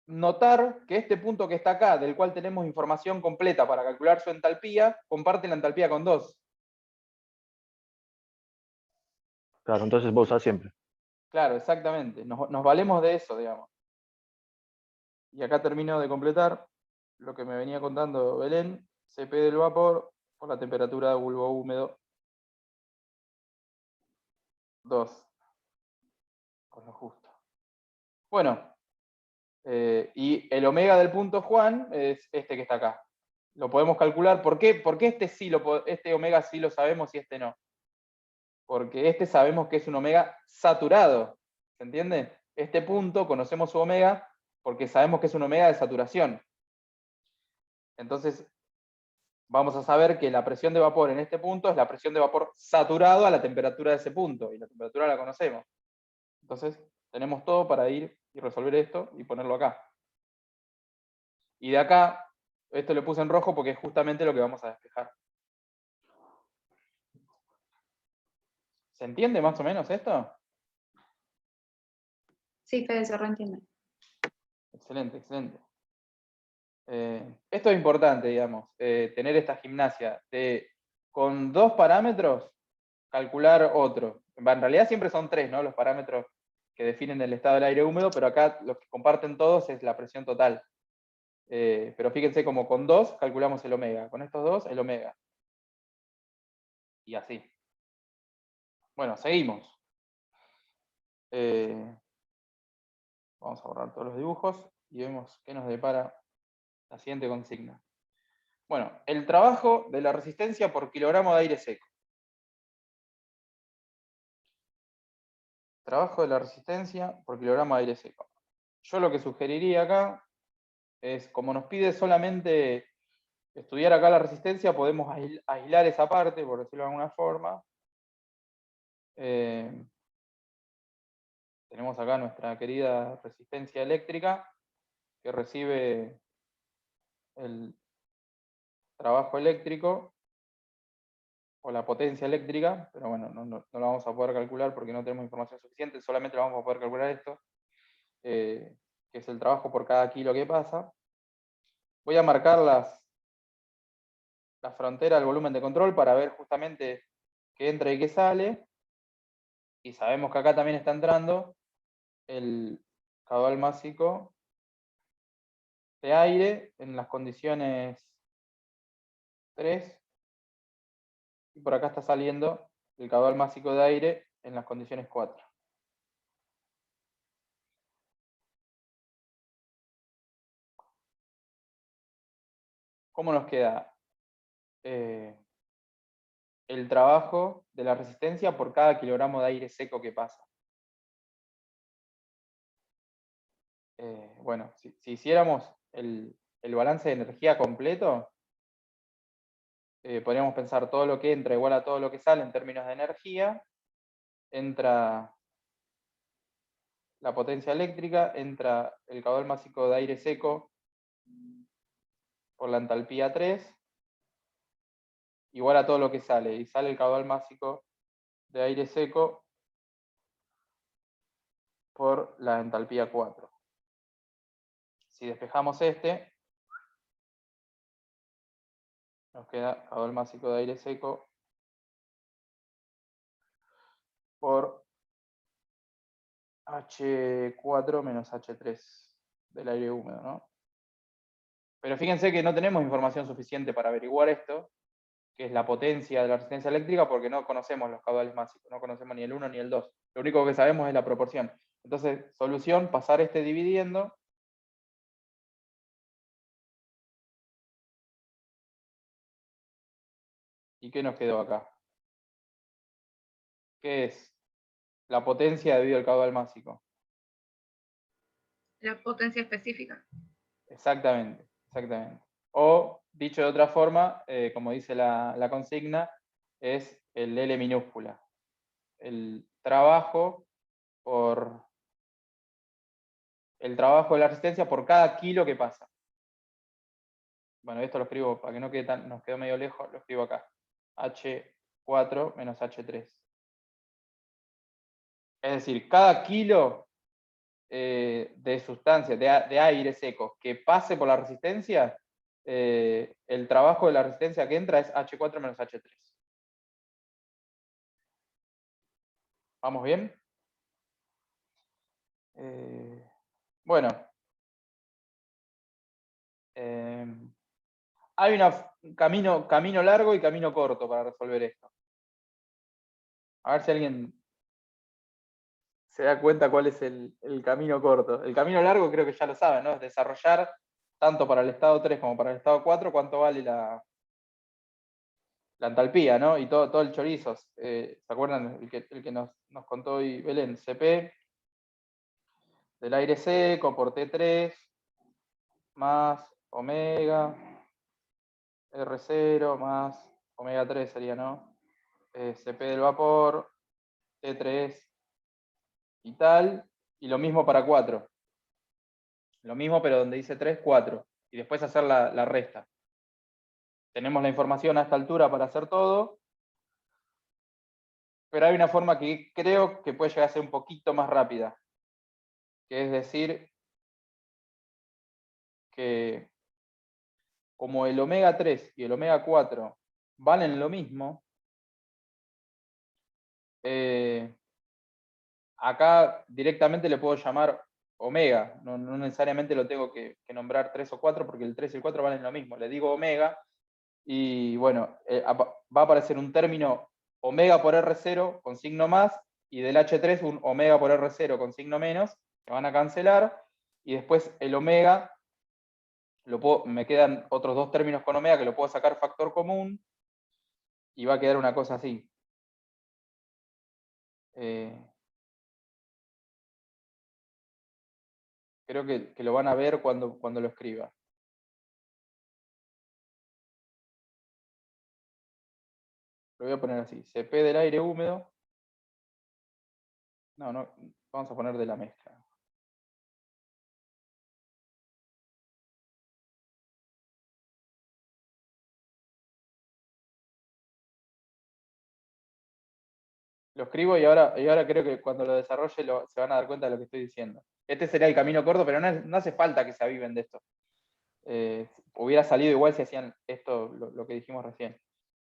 Speaker 1: notar que este punto que está acá, del cual tenemos información completa para calcular su entalpía, comparte la entalpía con 2.
Speaker 3: Claro, entonces vos usás siempre.
Speaker 1: Claro, exactamente. Nos valemos de eso, digamos. Y acá termino de completar lo que me venía contando Belén. CP del vapor por la temperatura de bulbo húmedo 2. Con lo justo. Bueno, y el omega del punto Juan es este que está acá. Lo podemos calcular. ¿Por qué? Porque este omega sí lo sabemos y este no. porque este sabemos que es un omega saturado, ¿se entiende? Este punto conocemos su omega porque sabemos que es un omega de saturación. Entonces, vamos a saber que la presión de vapor en este punto es la presión de vapor saturado a la temperatura de ese punto, y la temperatura la conocemos. Entonces, tenemos todo para ir y resolver esto y ponerlo acá. Y de acá, esto lo puse en rojo porque es justamente lo que vamos a despejar. ¿Se entiende más o menos esto?
Speaker 8: Sí, Fede, se reentiende.
Speaker 1: Excelente, excelente. Esto es importante, digamos, tener esta gimnasia de con 2 parámetros calcular otro. En realidad siempre son 3, ¿no? Los parámetros que definen el estado del aire húmedo, pero acá los que comparten todos es la presión total. Pero fíjense como con 2 calculamos el omega, con estos 2 el omega. Y así. Bueno, seguimos. Vamos a borrar todos los dibujos y vemos qué nos depara la siguiente consigna. Bueno, el trabajo de la resistencia por kilogramo de aire seco. Trabajo de la resistencia por kilogramo de aire seco. Yo lo que sugeriría acá es, como nos pide solamente estudiar acá la resistencia, podemos aislar esa parte, por decirlo de alguna forma. Tenemos acá nuestra querida resistencia eléctrica, que recibe el trabajo eléctrico, o la potencia eléctrica, pero bueno, no lo vamos a poder calcular porque no tenemos información suficiente, solamente lo vamos a poder calcular esto, que es el trabajo por cada kilo que pasa. Voy a marcar la frontera del volumen de control para ver justamente qué entra y qué sale, y sabemos que acá también está entrando el caudal másico de aire en las condiciones 3, y por acá está saliendo el caudal másico de aire en las condiciones 4. ¿Cómo nos queda el trabajo de la resistencia por cada kilogramo de aire seco que pasa? Bueno, si hiciéramos el balance de energía completo, podríamos pensar todo lo que entra igual a todo lo que sale en términos de energía. Entra la potencia eléctrica, entra el caudal másico de aire seco por la entalpía 3, igual a todo lo que sale, y sale el caudal másico de aire seco por la entalpía 4. Si despejamos este, nos queda caudal másico de aire seco por H4 menos H3 del aire húmedo, ¿no? Pero fíjense que no tenemos información suficiente para averiguar esto, que es la potencia de la resistencia eléctrica, porque no conocemos los caudales másicos, no conocemos ni el 1 ni el 2. Lo único que sabemos es la proporción. Entonces, solución, pasar este dividiendo. ¿Y qué nos quedó acá? ¿Qué es la potencia debido al caudal másico?
Speaker 8: La potencia específica.
Speaker 1: Exactamente, exactamente. O, dicho de otra forma, como dice la consigna, es el L minúscula. El trabajo de la resistencia por cada kilo que pasa. Bueno, esto lo escribo para que no quede tan, nos quedó medio lejos, lo escribo acá. H4 menos H3. Es decir, cada kilo de sustancia, de aire seco, que pase por la resistencia, el trabajo de la resistencia que entra es H4 menos H3. ¿Vamos bien? Bueno. Hay un camino largo y camino corto para resolver esto. A ver si alguien se da cuenta cuál es el camino corto. El camino largo creo que ya lo saben, ¿no? Es desarrollar tanto para el estado 3 como para el estado 4 cuánto vale la la entalpía, ¿no? Y todo el chorizo. ¿Se acuerdan el que nos contó hoy Belén? CP del aire seco por T3 más omega R0 más omega 3 sería, ¿no? CP del vapor, T3 y tal, y lo mismo para 4. Lo mismo, pero donde dice 3, 4. Y después hacer la resta. Tenemos la información a esta altura para hacer todo, pero hay una forma que creo que puede llegar a ser un poquito más rápida, que es decir, que como el omega 3 y el omega 4 valen lo mismo, acá directamente le puedo llamar omega, no necesariamente lo tengo que nombrar 3 o 4, porque el 3 y el 4 valen lo mismo, le digo omega, y bueno, va a aparecer un término omega por R0 con signo más, y del H3 un omega por R0 con signo menos, que van a cancelar, y después el omega, me quedan otros dos términos con omega que lo puedo sacar factor común, y va a quedar una cosa así. Creo que lo van a ver cuando lo escriba. Lo voy a poner así, CP del aire húmedo. No, vamos a poner de la mezcla. Lo escribo y ahora creo que cuando lo desarrolle se van a dar cuenta de lo que estoy diciendo. Este sería el camino corto, pero no hace falta que se aviven de esto. Hubiera salido igual si hacían esto, lo que dijimos recién.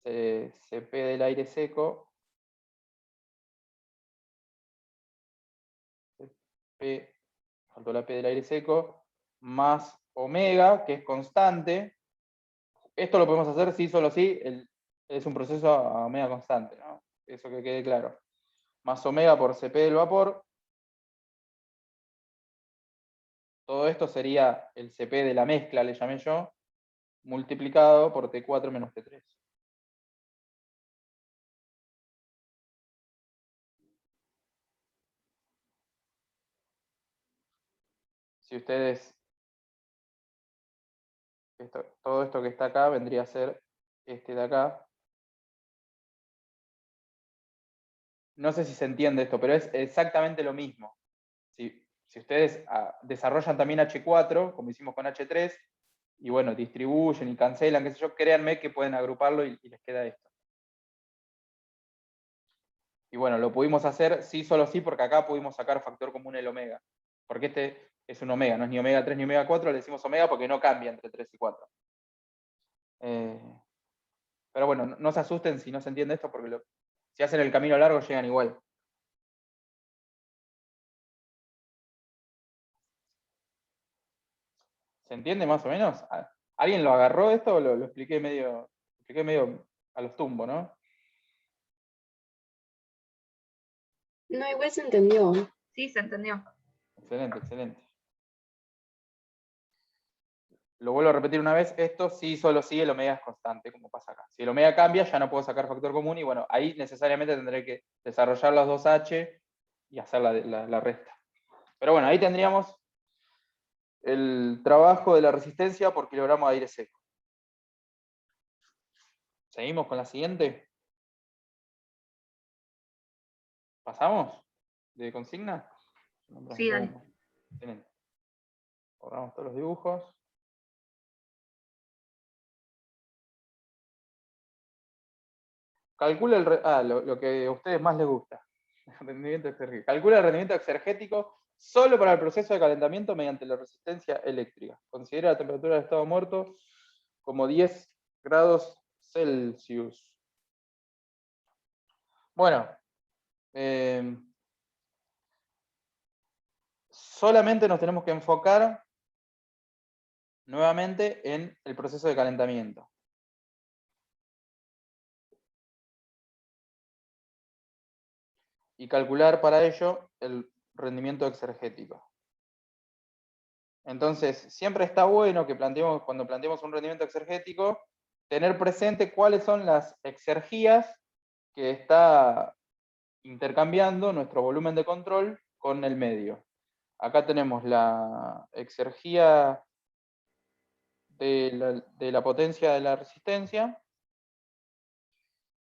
Speaker 1: CP del aire seco. CP, faltó la P del aire seco, más omega, que es constante. Esto lo podemos hacer sí, solo sí, es un proceso a omega constante, ¿no? Eso que quede claro. Más omega por CP del vapor. Todo esto sería el CP de la mezcla, le llamé yo, multiplicado por T4 menos T3. Si ustedes, todo esto que está acá vendría a ser este de acá. No sé si se entiende esto, pero es exactamente lo mismo. Si ustedes desarrollan también H4, como hicimos con H3, y bueno, distribuyen y cancelan, qué sé yo, créanme que pueden agruparlo y les queda esto. Y bueno, lo pudimos hacer sí, solo sí, porque acá pudimos sacar factor común el omega. Porque este es un omega, no es ni omega 3 ni omega 4, le decimos omega porque no cambia entre 3 y 4. Pero bueno, no se asusten si no se entiende esto, porque si hacen el camino largo llegan igual. ¿Se entiende más o menos? ¿Alguien lo agarró esto o lo expliqué medio a los tumbos, no?
Speaker 8: No, igual se entendió.
Speaker 5: Sí, se entendió.
Speaker 1: Excelente, excelente. Lo vuelvo a repetir una vez, esto sí, solo sí, el omega es constante, como pasa acá. Si el omega cambia, ya no puedo sacar factor común, y bueno, ahí necesariamente tendré que desarrollar los dos H y hacer la resta. Pero bueno, ahí tendríamos el trabajo de la resistencia por kilogramo de aire seco. ¿Seguimos con la siguiente? ¿Pasamos de consigna?
Speaker 5: Sí, dale.
Speaker 1: Excelente. Borramos todos los dibujos. Calcula lo que a ustedes más les gusta. Rendimiento exergético. Calcula el rendimiento exergético solo para el proceso de calentamiento mediante la resistencia eléctrica. Considera la temperatura del estado muerto como 10 grados Celsius. Bueno, solamente nos tenemos que enfocar nuevamente en el proceso de calentamiento. Y calcular para ello el rendimiento exergético. Entonces, siempre está bueno que cuando planteemos un rendimiento exergético, tener presente cuáles son las exergías que está intercambiando nuestro volumen de control con el medio. Acá tenemos la exergía de la potencia de la resistencia,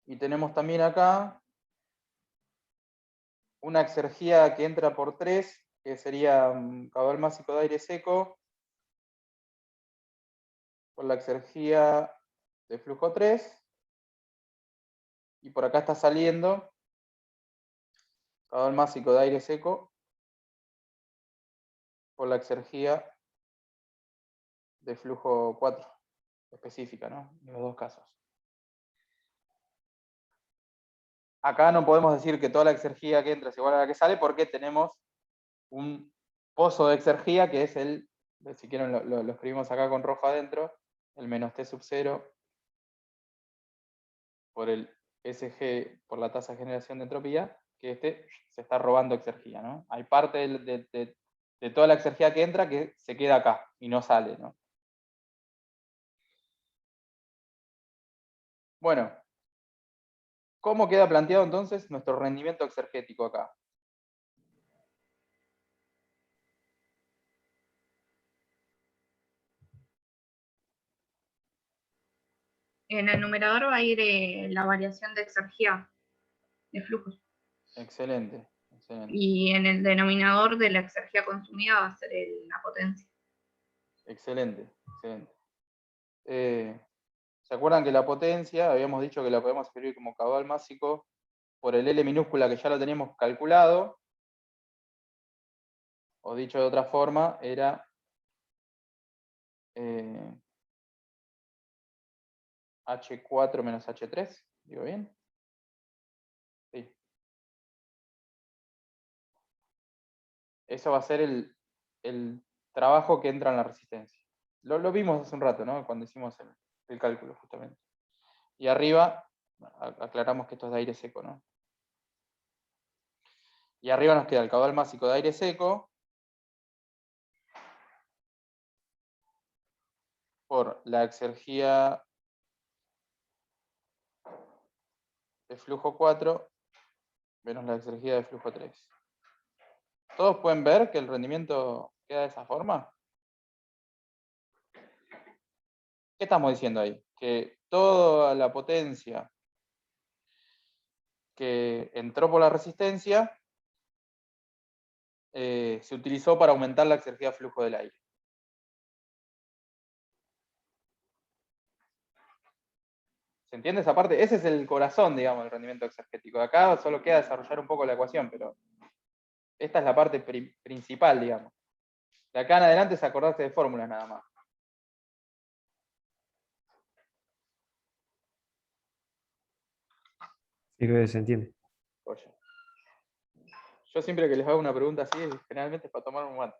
Speaker 1: y tenemos también acá una exergía que entra por 3, que sería caudal másico de aire seco por la exergía de flujo 3, y por acá está saliendo caudal másico de aire seco por la exergía de flujo 4, específica, ¿no? En los dos casos. Acá no podemos decir que toda la exergía que entra es igual a la que sale, porque tenemos un pozo de exergía que es el, si quieren lo escribimos acá con rojo adentro, el menos T sub 0 por el SG por la tasa de generación de entropía, que este se está robando exergía, ¿no? Hay parte de toda la exergía que entra que se queda acá y no sale, ¿no? Bueno, ¿cómo queda planteado entonces nuestro rendimiento exergético acá?
Speaker 9: En el numerador va a ir la variación de exergía de flujos.
Speaker 1: Excelente, excelente.
Speaker 9: Y en el denominador de la exergía consumida va a ser la potencia.
Speaker 1: Excelente, excelente. ¿Se acuerdan que la potencia, habíamos dicho que la podemos escribir como caudal másico por el L minúscula, que ya lo teníamos calculado? O dicho de otra forma, era H4 menos H3, ¿digo bien? Sí. Eso va a ser el trabajo que entra en la resistencia. Lo vimos hace un rato, ¿no? Cuando hicimos el cálculo, justamente. Y arriba, aclaramos que esto es de aire seco, ¿no? Y arriba nos queda el caudal másico de aire seco por la exergía de flujo 4 menos la exergía de flujo 3. ¿Todos pueden ver que el rendimiento queda de esa forma? ¿Qué estamos diciendo ahí? Que toda la potencia que entró por la resistencia se utilizó para aumentar la exergía de flujo del aire. ¿Se entiende esa parte? Ese es el corazón, digamos, del rendimiento exergético. Acá solo queda desarrollar un poco la ecuación, pero esta es la parte principal, digamos. De acá en adelante es acordarse de fórmulas nada más.
Speaker 6: Sí, creo que se entiende.
Speaker 1: Oye. Yo siempre que les hago una pregunta así, generalmente es para tomar un guante.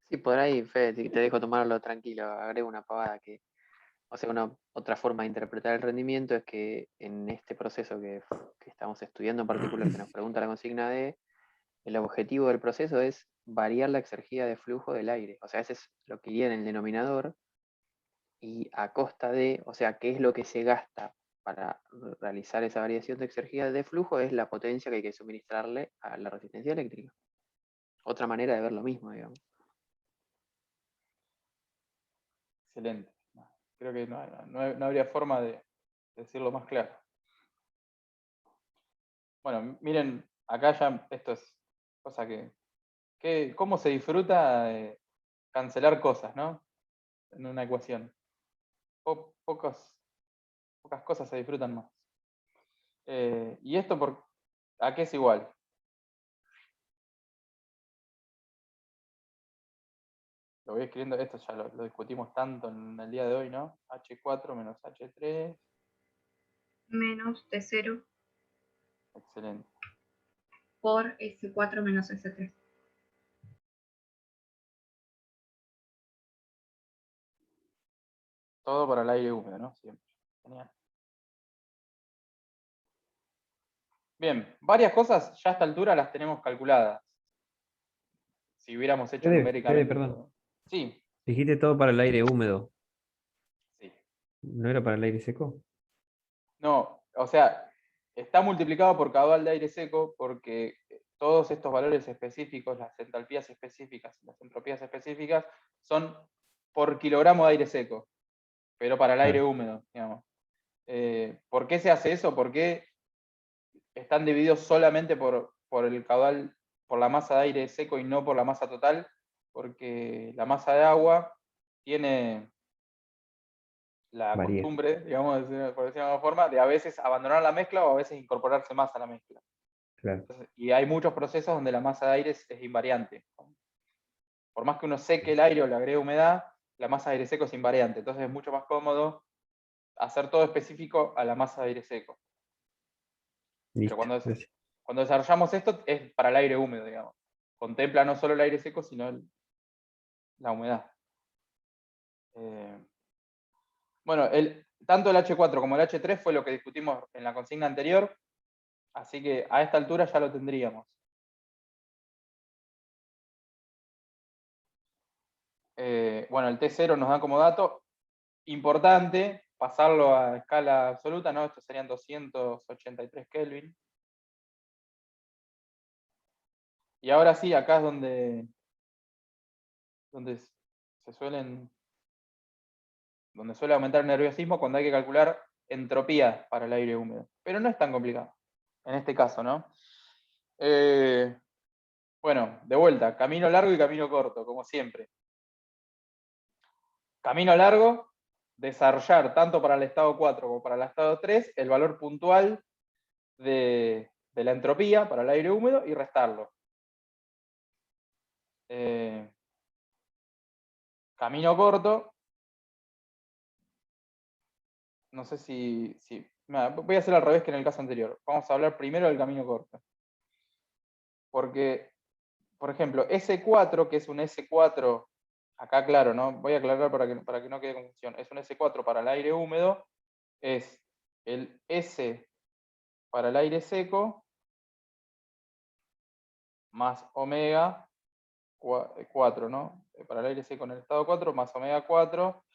Speaker 4: Sí, por ahí, Fede, te dejo tomarlo tranquilo, agrego una pavada que, o sea, otra forma de interpretar el rendimiento es que en este proceso que estamos estudiando en particular, que nos pregunta la consigna D, el objetivo del proceso es variar la exergía de flujo del aire. O sea, ese es lo que iría en el denominador, y a costa de, o sea, qué es lo que se gasta para realizar esa variación de exergía de flujo, es la potencia que hay que suministrarle a la resistencia eléctrica. Otra manera de ver lo mismo, digamos.
Speaker 1: Excelente. Creo que no habría forma de decirlo más claro. Bueno, miren, acá ya esto es cosa que cómo se disfruta de cancelar cosas, ¿no? En una ecuación. Pocas cosas se disfrutan más. ¿Y esto a qué es igual? Lo voy escribiendo, esto ya lo discutimos tanto en el día de hoy, ¿no? H4 menos H3.
Speaker 9: Menos T0
Speaker 1: Excelente.
Speaker 9: por S4 menos S3.
Speaker 1: Todo para el aire húmedo, ¿no? Siempre. Genial. Bien, varias cosas ya a esta altura las tenemos calculadas. Si hubiéramos hecho
Speaker 6: Fede,
Speaker 1: numéricamente.
Speaker 6: perdón.
Speaker 1: Sí,
Speaker 6: Dijiste todo para el aire húmedo.
Speaker 1: sí.
Speaker 6: ¿No era para el aire seco?
Speaker 1: No, o sea, está multiplicado por caudal de aire seco porque todos estos valores específicos, las entalpías específicas y las entropías específicas, son por kilogramo de aire seco, pero para el aire húmedo, digamos. ¿Por qué se hace eso? ¿Por qué están divididos solamente por el caudal, por la masa de aire seco y no por la masa total? Porque la masa de agua tiene la
Speaker 6: Varía.
Speaker 1: costumbre, digamos, por decirlo de alguna forma, de a veces abandonar la mezcla o a veces incorporarse más a la mezcla.
Speaker 6: Claro.
Speaker 1: Entonces, y hay muchos procesos donde la masa de aire es invariante. Por más que uno seque el aire o le agregue humedad, la masa de aire seco es invariante. Entonces es mucho más cómodo hacer todo específico a la masa de aire seco. Pero
Speaker 6: Listo. Gracias.
Speaker 1: cuando desarrollamos esto es para el aire húmedo, digamos. Contempla no solo el aire seco, sino la humedad. Bueno, tanto el H4 como el H3 fue lo que discutimos en la consigna anterior, así que a esta altura ya lo tendríamos. Bueno, el T0 nos da como dato importante pasarlo a escala absoluta, ¿no? Estos serían 283 Kelvin. Y ahora sí, acá es donde suele aumentar el nerviosismo cuando hay que calcular entropía para el aire húmedo. Pero no es tan complicado, en este caso, ¿no? Bueno, de vuelta, camino largo y camino corto, como siempre. Camino largo, desarrollar tanto para el estado 4 como para el estado 3 el valor puntual de la entropía para el aire húmedo y restarlo. Camino corto, no sé si voy a hacer al revés que en el caso anterior. Vamos a hablar primero del camino corto. Porque, por ejemplo, S4, que es un S4, acá claro, ¿no? Voy a aclarar para que no quede confusión. Es un S4 para el aire húmedo, es el S para el aire seco más omega 4, ¿no? Para el aire seco en el estado 4 más omega 4,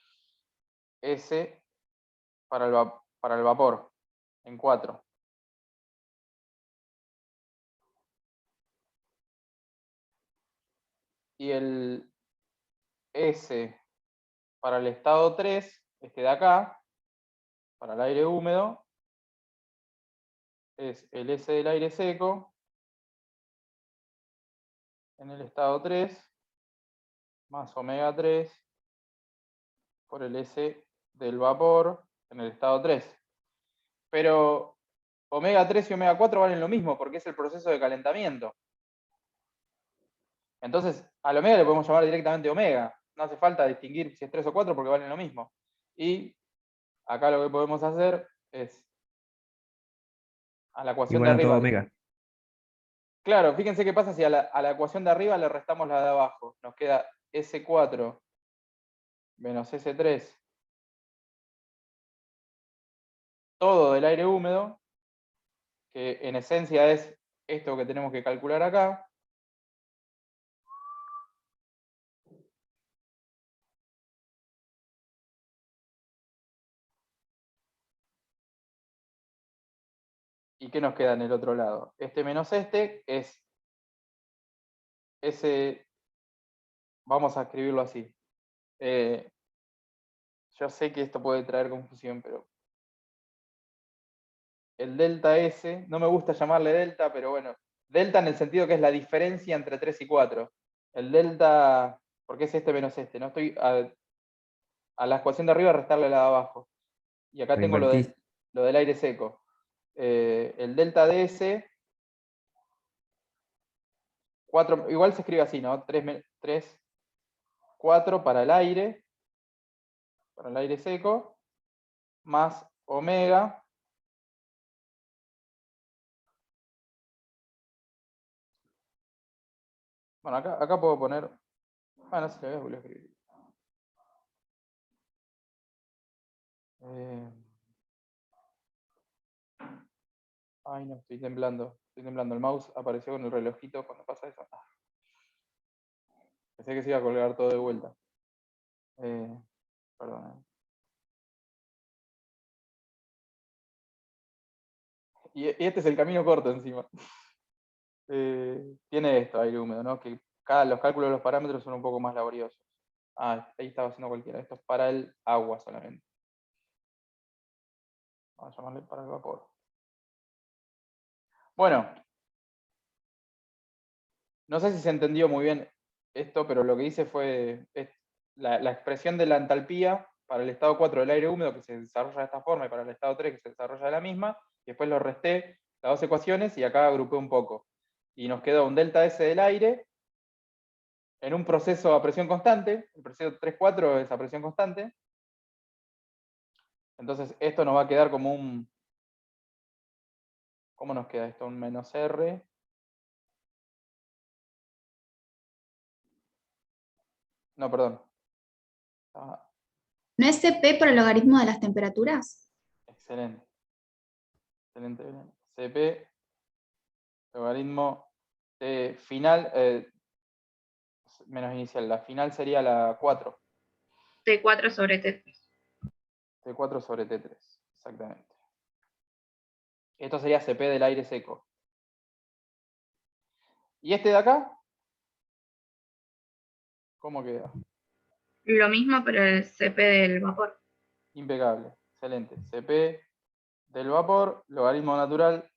Speaker 1: S para el vapor en 4. Y el S para el estado 3, este de acá, para el aire húmedo, es el S del aire seco en el estado 3 más omega 3 por el S del vapor en el estado 3. Pero omega 3 y omega 4 valen lo mismo porque es el proceso de calentamiento. Entonces, al omega le podemos llamar directamente omega. No hace falta distinguir si es 3 o 4 porque valen lo mismo. Y acá lo que podemos hacer es a la ecuación de
Speaker 6: Igual a todo
Speaker 1: arriba.
Speaker 6: omega.
Speaker 1: Claro, fíjense qué pasa si a la ecuación de arriba le restamos la de abajo. Nos queda S4 menos S3, todo del aire húmedo, que en esencia es esto que tenemos que calcular acá. ¿Y qué nos queda en el otro lado? Este menos este es ese, vamos a escribirlo así. Yo sé que esto puede traer confusión, pero el delta S, no me gusta llamarle delta, pero bueno, delta en el sentido que es la diferencia entre 3 y 4. El delta, porque es este menos este, no estoy a la ecuación de arriba restarle la de abajo. Y acá
Speaker 6: Lo
Speaker 1: tengo lo
Speaker 6: invertís.
Speaker 1: del aire seco. El delta DS, 4, igual se escribe así, ¿no? 3, 4 para el aire seco, más omega, bueno, acá puedo poner, bueno, si le voy a escribir. Ay, no, estoy temblando. El mouse apareció con el relojito cuando pasa eso. Pensé que se iba a colgar todo de vuelta. Perdón. Y este es el camino corto encima. Tiene esto, aire húmedo, ¿no? Que los cálculos de los parámetros son un poco más laboriosos. Ah, ahí estaba haciendo cualquiera. Esto es para el agua solamente. Vamos a llamarle para el vapor. Bueno. No sé si se entendió muy bien esto, pero lo que hice fue la expresión de la entalpía para el estado 4 del aire húmedo, que se desarrolla de esta forma, y para el estado 3, que se desarrolla de la misma, y después lo resté las dos ecuaciones, y acá agrupé un poco. Y nos quedó un delta S del aire en un proceso a presión constante, el proceso 3-4 es a presión constante. Entonces esto nos va a quedar como un... ¿Cómo nos queda esto? Un menos R. No, perdón.
Speaker 7: ¿No es CP por el logaritmo de las temperaturas?
Speaker 1: Excelente. Excelente, Belén. CP, logaritmo de final, menos inicial. La final sería la 4.
Speaker 9: T4 sobre T3.
Speaker 1: T4 sobre T3, exactamente. Esto sería CP del aire seco. ¿Y este de acá? ¿Cómo queda?
Speaker 9: Lo mismo, pero el CP del vapor.
Speaker 1: Impecable, excelente. CP del vapor, logaritmo natural,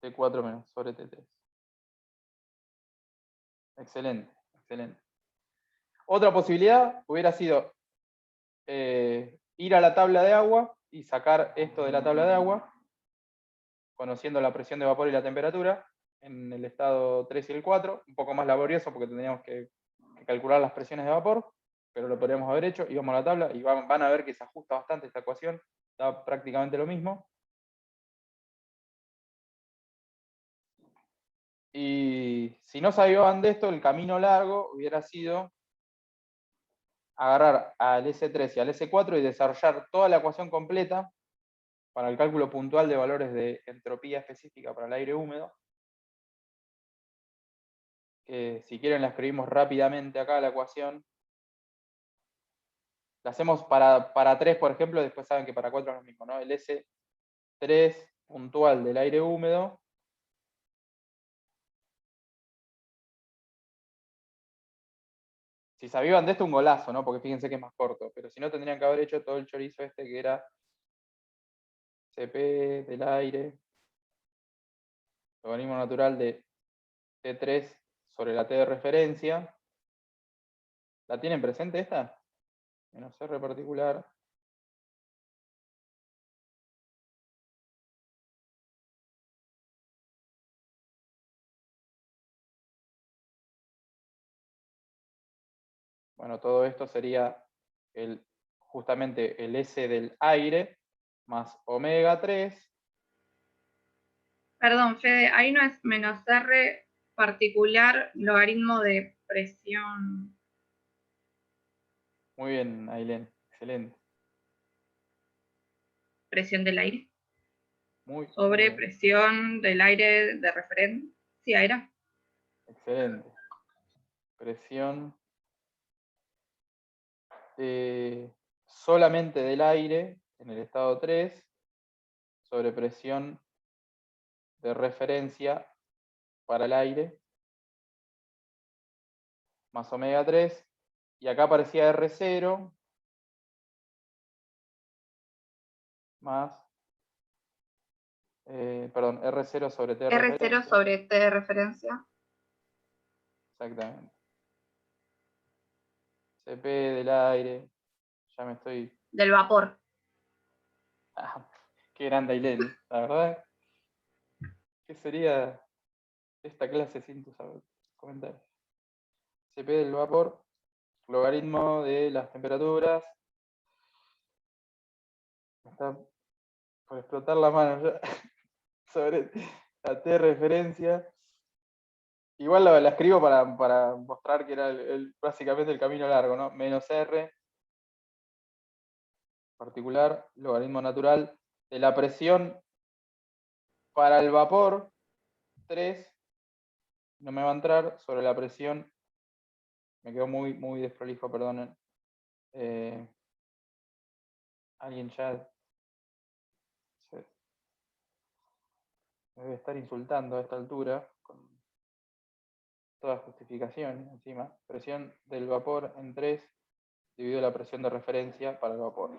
Speaker 1: T4 menos sobre T3. Excelente, excelente. Otra posibilidad hubiera sido ir a la tabla de agua y sacar esto de la tabla de agua, conociendo la presión de vapor y la temperatura, en el estado 3 y el 4, un poco más laborioso porque tendríamos que calcular las presiones de vapor, pero lo podríamos haber hecho, íbamos a la tabla y van a ver que se ajusta bastante esta ecuación, da prácticamente lo mismo. Y si no sabían de esto, el camino largo hubiera sido agarrar al S3 y al S4 y desarrollar toda la ecuación completa para el cálculo puntual de valores de entropía específica para el aire húmedo. Si quieren la escribimos rápidamente acá la ecuación. La hacemos para 3, por ejemplo, después saben que para 4 es lo mismo, ¿no? El S3 puntual del aire húmedo si sabían de esto, un golazo, ¿no? Porque fíjense que es más corto, pero si no tendrían que haber hecho todo el chorizo este que era CP del aire, logaritmo natural de T3 sobre la T de referencia. ¿La tienen presente esta? Menos R particular. Bueno, todo esto sería justamente el S del aire más omega 3.
Speaker 9: Perdón, Fede, ahí no es menos R particular logaritmo de presión.
Speaker 1: Muy bien, Ailén, excelente.
Speaker 9: Presión del aire.
Speaker 1: Muy
Speaker 9: Sobre
Speaker 1: bien.
Speaker 9: presión del aire de referencia era.
Speaker 1: Excelente. Presión solamente del aire en el estado 3 sobre presión de referencia para el aire más omega 3 y acá aparecía R0 más perdón, R0 sobre T de referencia.
Speaker 9: R0 sobre T de referencia.
Speaker 1: Exactamente. CP del aire. Ya me estoy...
Speaker 9: Del vapor.
Speaker 1: Ah, qué grande Ailén, la verdad. ¿Qué sería esta clase sin tus comentarios? CP del vapor, logaritmo de las temperaturas. Me está por explotar la mano ya. Sobre la T de referencia. Igual la escribo para mostrar que era básicamente el camino largo, ¿no? Menos R particular, logaritmo natural de la presión para el vapor 3, no me va a entrar, sobre la presión, me quedó muy desprolijo, perdonen. Alguien ya... Me debe estar insultando a esta altura, con toda justificación encima. Presión del vapor en 3 dividido la presión de referencia para el vapor.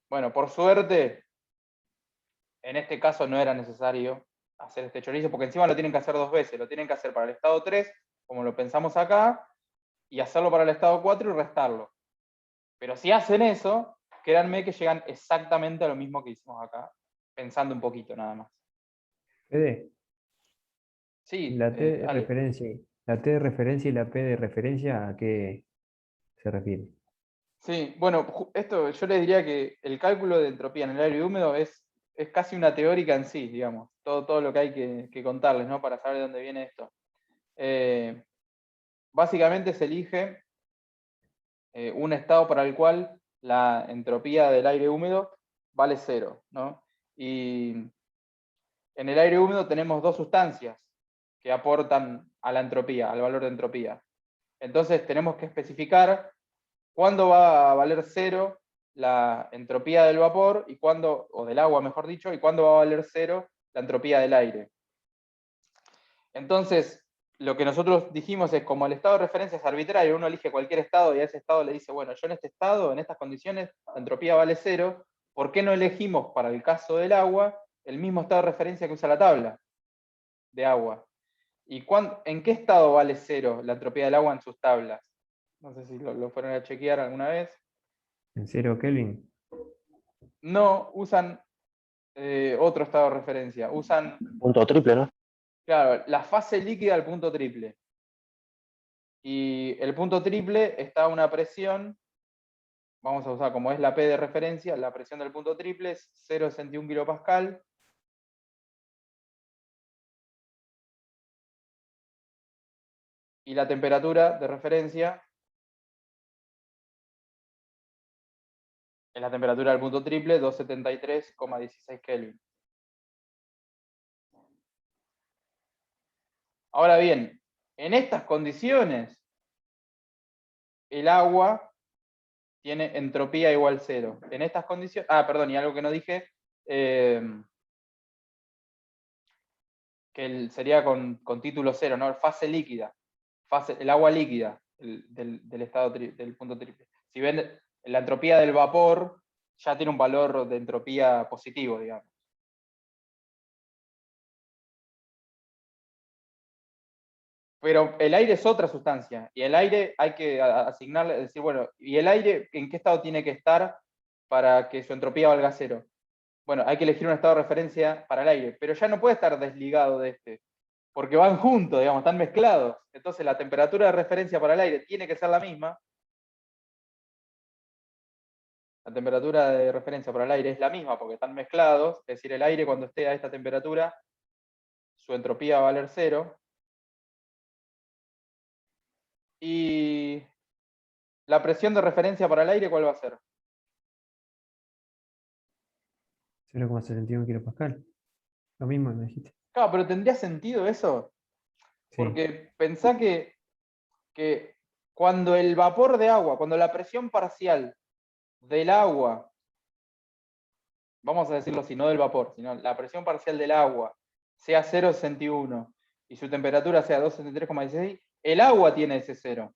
Speaker 1: Bueno, por suerte, en este caso no era necesario hacer este chorizo, porque encima lo tienen que hacer 2 veces. Lo tienen que hacer para el estado 3, como lo pensamos acá, y hacerlo para el estado 4 y restarlo. Pero si hacen eso, créanme que llegan exactamente a lo mismo que hicimos acá, pensando un poquito nada más.
Speaker 6: Fede,
Speaker 1: Sí,
Speaker 6: la T de
Speaker 1: Ale.
Speaker 6: referencia, la T de referencia y la P de referencia, ¿a qué se refiere?
Speaker 1: Sí, bueno, esto yo les diría que el cálculo de entropía en el aire húmedo es casi una teórica en sí, digamos, todo lo que hay que contarles, ¿no? Para saber de dónde viene esto. Básicamente se elige un estado para el cual la entropía del aire húmedo vale 0, ¿no? Y en el aire húmedo tenemos 2 sustancias que aportan a la entropía, al valor de entropía. Entonces tenemos que especificar cuándo va a valer 0 la entropía del vapor, y cuándo, o del agua mejor dicho, y cuándo va a valer 0 la entropía del aire. Entonces, lo que nosotros dijimos es, como el estado de referencia es arbitrario, uno elige cualquier estado y a ese estado le dice, bueno, yo en este estado, en estas condiciones, la entropía vale 0, ¿por qué no elegimos para el caso del agua el mismo estado de referencia que usa la tabla de agua? ¿Y en qué estado vale 0 la entropía del agua en sus tablas? No sé si lo fueron a chequear alguna vez.
Speaker 6: ¿En 0 Kelvin?
Speaker 1: No, usan otro estado de referencia. Usan,
Speaker 3: Punto triple, ¿no?
Speaker 1: claro, la fase líquida al punto triple. Y el punto triple está a una presión, vamos a usar como es la P de referencia, la presión del punto triple es 0,61 kilopascal. Y la temperatura de referencia es la temperatura del punto triple, 273,16 Kelvin. Ahora bien, en estas condiciones, el agua tiene entropía igual 0. En estas condiciones, perdón, y algo que no dije, que sería con título 0, ¿no? Fase líquida, el agua líquida del estado del punto triple. Si ven, la entropía del vapor ya tiene un valor de entropía positivo, digamos. Pero el aire es otra sustancia, y el aire hay que asignarle, decir, bueno, ¿y el aire en qué estado tiene que estar para que su entropía valga 0? Bueno, hay que elegir un estado de referencia para el aire, pero ya no puede estar desligado de este, porque van juntos, digamos, están mezclados. Entonces la temperatura de referencia para el aire tiene que ser la misma. La temperatura de referencia para el aire es la misma porque están mezclados, es decir, el aire cuando esté a esta temperatura, su entropía va a valer 0. Y la presión de referencia para el aire, ¿cuál va a ser?
Speaker 6: 0,71 kilopascal. Lo mismo me dijiste.
Speaker 1: Claro, pero ¿tendría sentido eso?
Speaker 6: Sí.
Speaker 1: Porque pensá que cuando el vapor de agua, cuando la presión parcial del agua, vamos a decirlo así, no del vapor, sino la presión parcial del agua sea 0,61 y su temperatura sea 273,16, el agua tiene ese 0.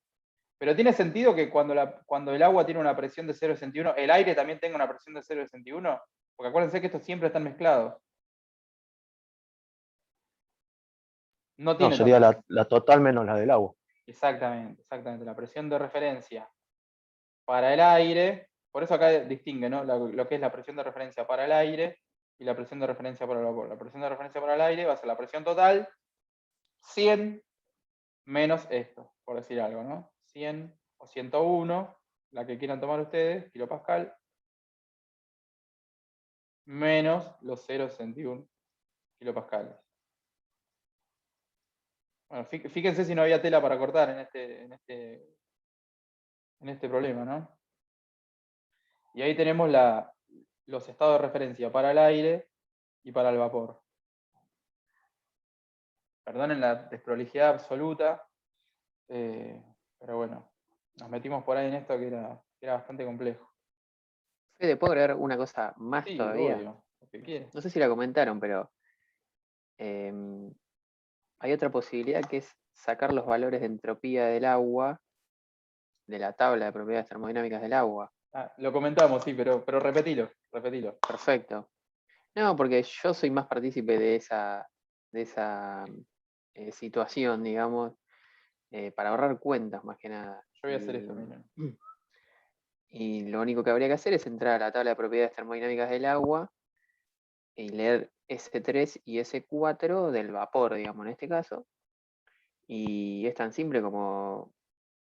Speaker 1: Pero tiene sentido que cuando el agua tiene una presión de 0,61, el aire también tenga una presión de 0,61, porque acuérdense que estos siempre están mezclados. No tiene
Speaker 3: sería
Speaker 1: tanta-
Speaker 3: la total menos la del agua.
Speaker 1: Exactamente. La presión de referencia para el aire, por eso acá distingue, ¿no? Lo que es la presión de referencia para el aire y la presión de referencia para el vapor. La presión de referencia para el aire va a ser la presión total, 100 menos esto, por decir algo, ¿no? 100 o 101, la que quieran tomar ustedes, kilopascal, menos los 0,61 kilopascales. Bueno, fíjense si no había tela para cortar en este problema, ¿no? Y ahí tenemos los estados de referencia para el aire y para el vapor. Perdonen la desprolijidad absoluta, pero bueno, nos metimos por ahí en esto que era bastante complejo.
Speaker 4: Fede, ¿puedo agregar una cosa más
Speaker 1: Sí,
Speaker 4: todavía?
Speaker 1: obvio. lo que quiere.
Speaker 4: No sé si la comentaron, pero hay otra posibilidad que es sacar los valores de entropía del agua de la tabla de propiedades termodinámicas del agua.
Speaker 1: Ah, lo comentamos, sí, pero repetilo.
Speaker 4: Perfecto. No, porque yo soy más partícipe de esa situación, digamos, para ahorrar cuentas más que nada.
Speaker 1: Yo voy a hacer esto, miren.
Speaker 4: Y lo único que habría que hacer es entrar a la tabla de propiedades termodinámicas del agua y leer S3 y S4 del vapor, digamos, en este caso. Y es tan simple como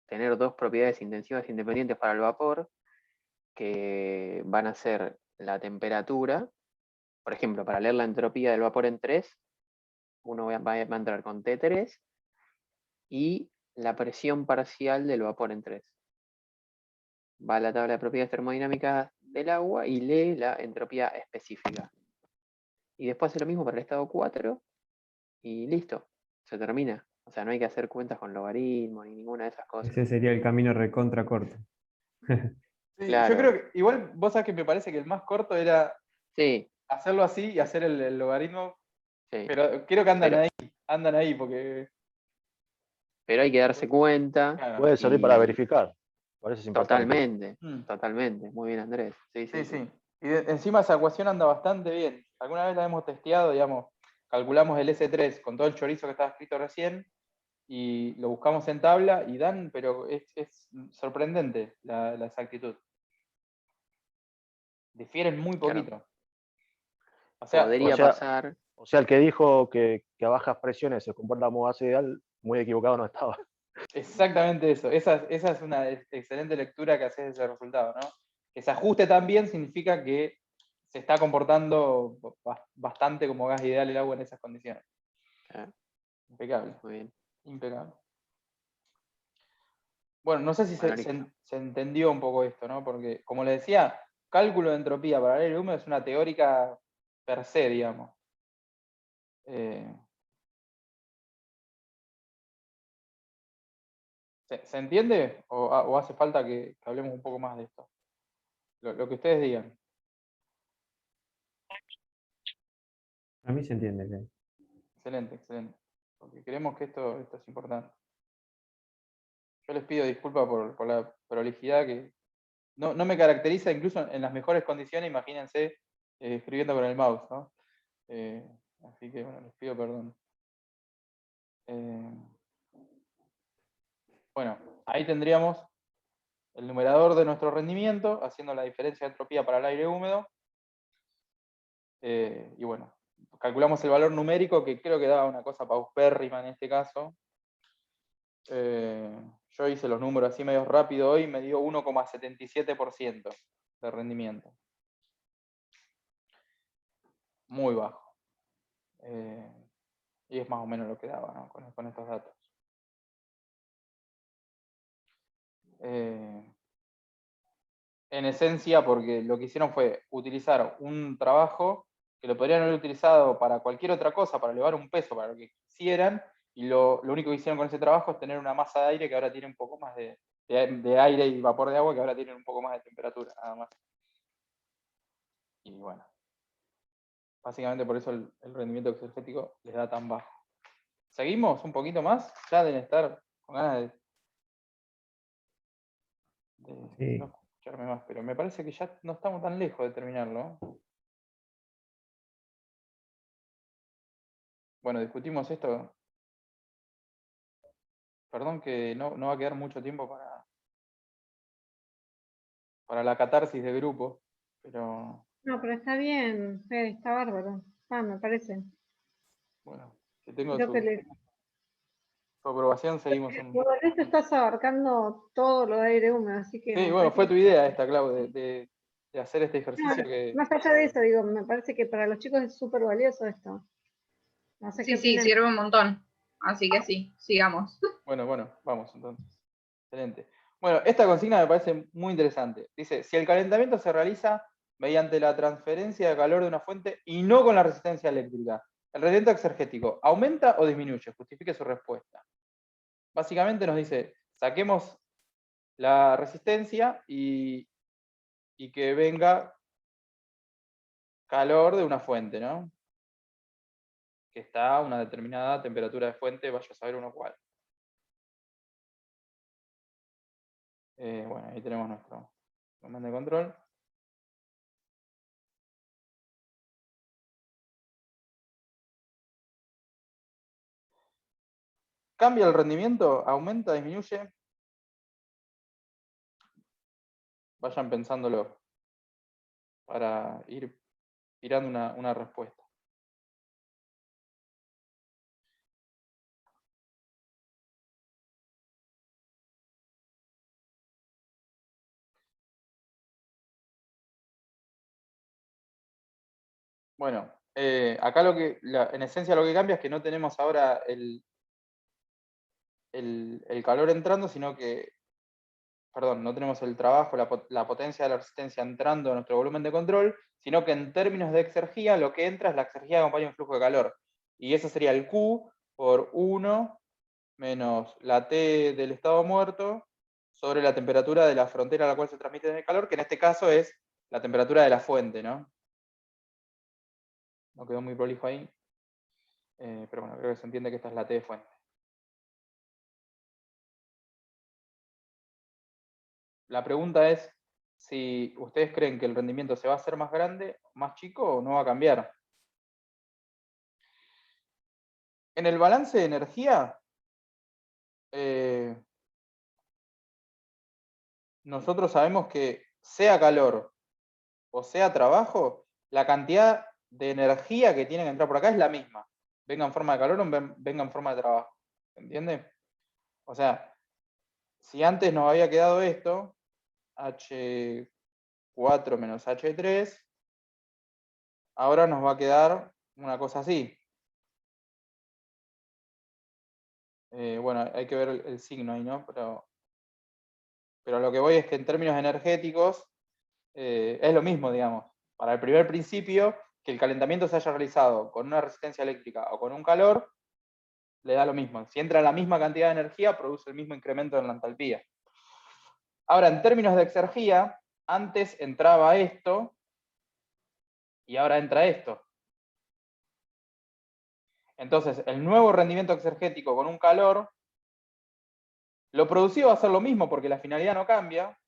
Speaker 4: tener dos propiedades intensivas independientes para el vapor, que van a ser la temperatura. Por ejemplo, para leer la entropía del vapor en 3, uno va a entrar con T3 y la presión parcial del vapor en 3. Va a la tabla de propiedades termodinámicas del agua y lee la entropía específica. Y después hace lo mismo para el estado 4 y listo, se termina. O sea, no hay que hacer cuentas con logaritmos ni ninguna de esas cosas.
Speaker 6: Ese sería el camino recontra corto.
Speaker 1: Sí,
Speaker 4: Claro.
Speaker 1: yo creo que, igual vos sabés que me parece que el más corto era
Speaker 4: Sí,
Speaker 1: hacerlo así y hacer el logaritmo,
Speaker 4: sí.
Speaker 1: pero creo que
Speaker 4: Pero-
Speaker 1: andan ahí, porque...
Speaker 4: Pero hay que darse cuenta.
Speaker 1: Claro.
Speaker 3: Puede servir
Speaker 4: y-
Speaker 3: para verificar. Por eso es importante.
Speaker 4: Totalmente,
Speaker 1: Mm.
Speaker 4: totalmente. Muy bien, Andrés. Sí, sí,
Speaker 1: Sí,
Speaker 4: sí.
Speaker 1: sí. Y encima esa ecuación anda bastante bien. Alguna vez la hemos testeado, digamos, calculamos el S3 con todo el chorizo que estaba escrito recién y lo buscamos en tabla y dan, pero es sorprendente la exactitud. Difieren muy
Speaker 4: Claro.
Speaker 1: poquito. O sea,
Speaker 4: Podría
Speaker 3: o sea,
Speaker 4: pasar.
Speaker 3: O sea, el que dijo que a bajas presiones se comporta como base ideal, muy equivocado no estaba.
Speaker 1: exactamente eso. Esa es una excelente lectura que haces de ese resultado, ¿no? Que se ajuste tan bien significa que se está comportando bastante como gas ideal el agua en esas condiciones. Impecable.
Speaker 4: Muy bien.
Speaker 1: Impecable. Bueno, no sé si
Speaker 4: Bueno,
Speaker 1: se entendió un poco esto, ¿no? Porque, como les decía, cálculo de entropía para el aire húmedo es una teórica per se, digamos. ¿Se entiende? ¿O hace falta que hablemos un poco más de esto? Lo que ustedes digan.
Speaker 6: A mí se entiende. Sí.
Speaker 1: Excelente, excelente. Porque creemos que esto es importante. Yo les pido disculpas por la prolijidad que no me caracteriza, incluso en las mejores condiciones, imagínense escribiendo con el mouse, ¿no? Así que bueno, les pido perdón. Bueno, ahí tendríamos el numerador de nuestro rendimiento, haciendo la diferencia de entropía para el aire húmedo. Y bueno, calculamos el valor numérico, que creo que daba una cosa paupérrima en este caso. Yo hice los números así medio rápido hoy, me dio 1,77% de rendimiento. Muy bajo. Y es más o menos lo que daba, ¿no? con estos datos. En esencia, porque lo que hicieron fue utilizar un trabajo que lo podrían haber utilizado para cualquier otra cosa, para elevar un peso, para lo que quisieran, y lo único que hicieron con ese trabajo es tener una masa de aire que ahora tiene un poco más de aire y vapor de agua que ahora tienen un poco más de temperatura, nada más. Y bueno, básicamente por eso el rendimiento exergético les da tan bajo. ¿Seguimos un poquito más? Ya deben estar con ganas
Speaker 6: Sí.
Speaker 1: no escucharme más, pero me parece que ya no estamos tan lejos de terminarlo. Bueno, discutimos esto. Perdón que no va a quedar mucho tiempo para la catarsis de grupo, pero
Speaker 9: No, pero está bien, Fede, está bárbaro. Me parece.
Speaker 1: bueno, si tengo
Speaker 9: Creo que
Speaker 1: su aprobación, seguimos un...
Speaker 9: por esto estás abarcando todo lo de aire húmedo, así que
Speaker 1: Sí,
Speaker 9: me
Speaker 1: bueno,
Speaker 9: parece
Speaker 1: fue
Speaker 9: que-
Speaker 1: tu idea esta, Clau, de hacer este
Speaker 9: No,
Speaker 1: ejercicio que...
Speaker 9: más allá de eso, digo, me parece que para los chicos es súper valioso esto. No sé qué
Speaker 5: Sí,
Speaker 9: opinan.
Speaker 5: sirve un montón. Así que sí, sigamos.
Speaker 1: Bueno, vamos entonces. Excelente. Bueno, esta consigna me parece muy interesante. Dice, si el calentamiento se realiza mediante la transferencia de calor de una fuente y no con la resistencia eléctrica, ¿el rendimiento exergético aumenta o disminuye? Justifique su respuesta. Básicamente nos dice, saquemos la resistencia y que venga calor de una fuente, ¿no? Que está a una determinada temperatura de fuente, vaya a saber uno cuál. Bueno, ahí tenemos nuestro comando de control. ¿Cambia el rendimiento? ¿Aumenta? ¿Disminuye? Vayan pensándolo para ir tirando una respuesta. Bueno, acá en esencia lo que cambia es que no tenemos ahora el calor entrando, sino que, perdón, no tenemos el trabajo, la potencia de la resistencia entrando en nuestro volumen de control, sino que en términos de exergía, lo que entra es la exergía que acompaña un flujo de calor. Y eso sería el Q por 1 menos la T del estado muerto sobre la temperatura de la frontera a la cual se transmite el calor, que en este caso es la temperatura de la fuente, ¿no? No quedó muy prolijo ahí. Pero bueno, creo que se entiende que esta es la T de fuente. La pregunta es si ustedes creen que el rendimiento se va a hacer más grande, más chico o no va a cambiar. En el balance de energía, nosotros sabemos que sea calor o sea trabajo, la cantidad de energía que tiene que entrar por acá es la misma. Venga en forma de calor o venga en forma de trabajo. ¿Entiende? O sea, si antes nos había quedado esto, H4 menos H3, ahora nos va a quedar una cosa así. Bueno, hay que ver el signo ahí, ¿no? Pero lo que voy es que en términos energéticos es lo mismo, digamos. Para el primer principio, que el calentamiento se haya realizado con una resistencia eléctrica o con un calor, le da lo mismo. Si entra la misma cantidad de energía, produce el mismo incremento en la entalpía. Ahora, en términos de exergía, antes entraba esto y ahora entra esto. Entonces, el nuevo rendimiento exergético con un calor, lo producido va a ser lo mismo porque la finalidad no cambia.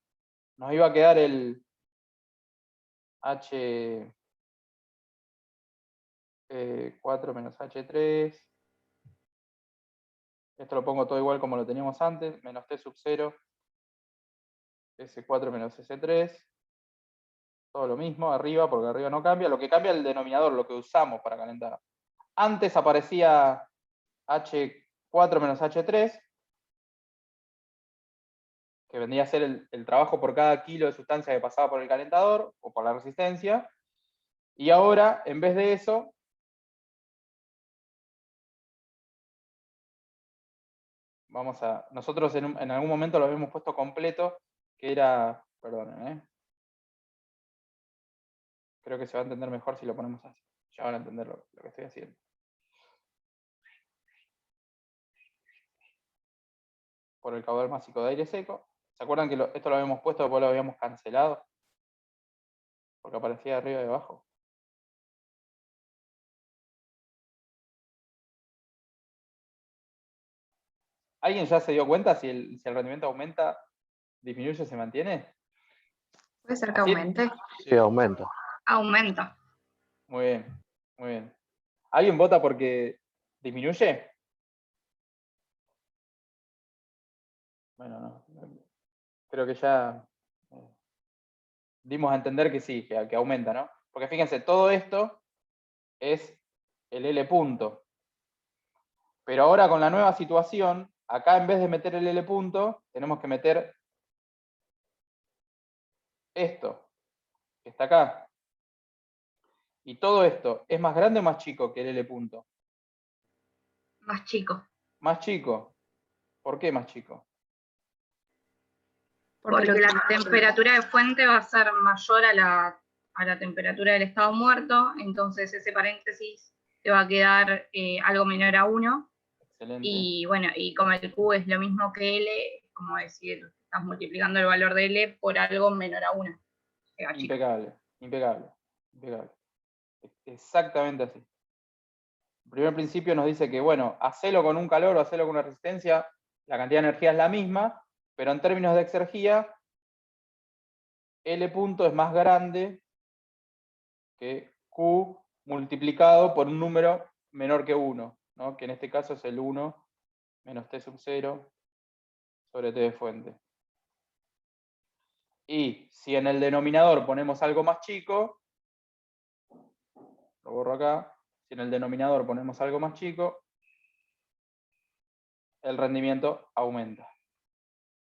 Speaker 1: Nos iba a quedar el H4 menos H3. Esto lo pongo todo igual como lo teníamos antes, menos T sub 0, S4 menos S3. Todo lo mismo arriba, porque arriba no cambia. Lo que cambia es el denominador, lo que usamos para calentar. Antes aparecía H4 menos H3, que vendría a ser el trabajo por cada kilo de sustancia que pasaba por el calentador, o por la resistencia. Y ahora, en vez de eso, nosotros en algún momento lo habíamos puesto completo, que era, perdonen, creo que se va a entender mejor si lo ponemos así. Ya van a entender lo que estoy haciendo. Por el caudal másico de aire seco. ¿Se acuerdan que esto lo habíamos puesto, después lo habíamos cancelado? Porque aparecía de arriba y de abajo. ¿Alguien ya se dio cuenta si el rendimiento aumenta, disminuye, se mantiene?
Speaker 9: Puede ser que
Speaker 1: ¿Así?
Speaker 9: aumente.
Speaker 3: Sí, aumenta.
Speaker 9: Aumenta.
Speaker 1: Muy bien, muy bien. ¿Alguien vota porque disminuye? Bueno, no. Creo que ya dimos a entender que sí, que aumenta, ¿no? Porque fíjense, todo esto es el L punto. Pero ahora con la nueva situación, acá en vez de meter el L punto, tenemos que meter esto, que está acá. Y todo esto, ¿es más grande o más chico que el L punto?
Speaker 9: Más chico.
Speaker 1: Más chico. ¿Por qué más chico?
Speaker 9: Porque la temperatura de fuente va a ser mayor a la temperatura del estado muerto, entonces ese paréntesis te va a quedar algo menor a 1.
Speaker 1: Excelente.
Speaker 9: Y bueno, y como el Q es lo mismo que L, como decir, estás multiplicando el valor de L por algo menor a 1.
Speaker 1: Impecable, impecable, impecable. Exactamente así. El primer principio nos dice que, bueno, hacelo con un calor o hacelo con una resistencia, la cantidad de energía es la misma, pero en términos de exergía, L punto es más grande que Q multiplicado por un número menor que 1, ¿no? Que en este caso es el 1 menos T sub 0 sobre T de fuente. Y si en el denominador ponemos algo más chico, lo borro acá, si en el denominador ponemos algo más chico, el rendimiento aumenta.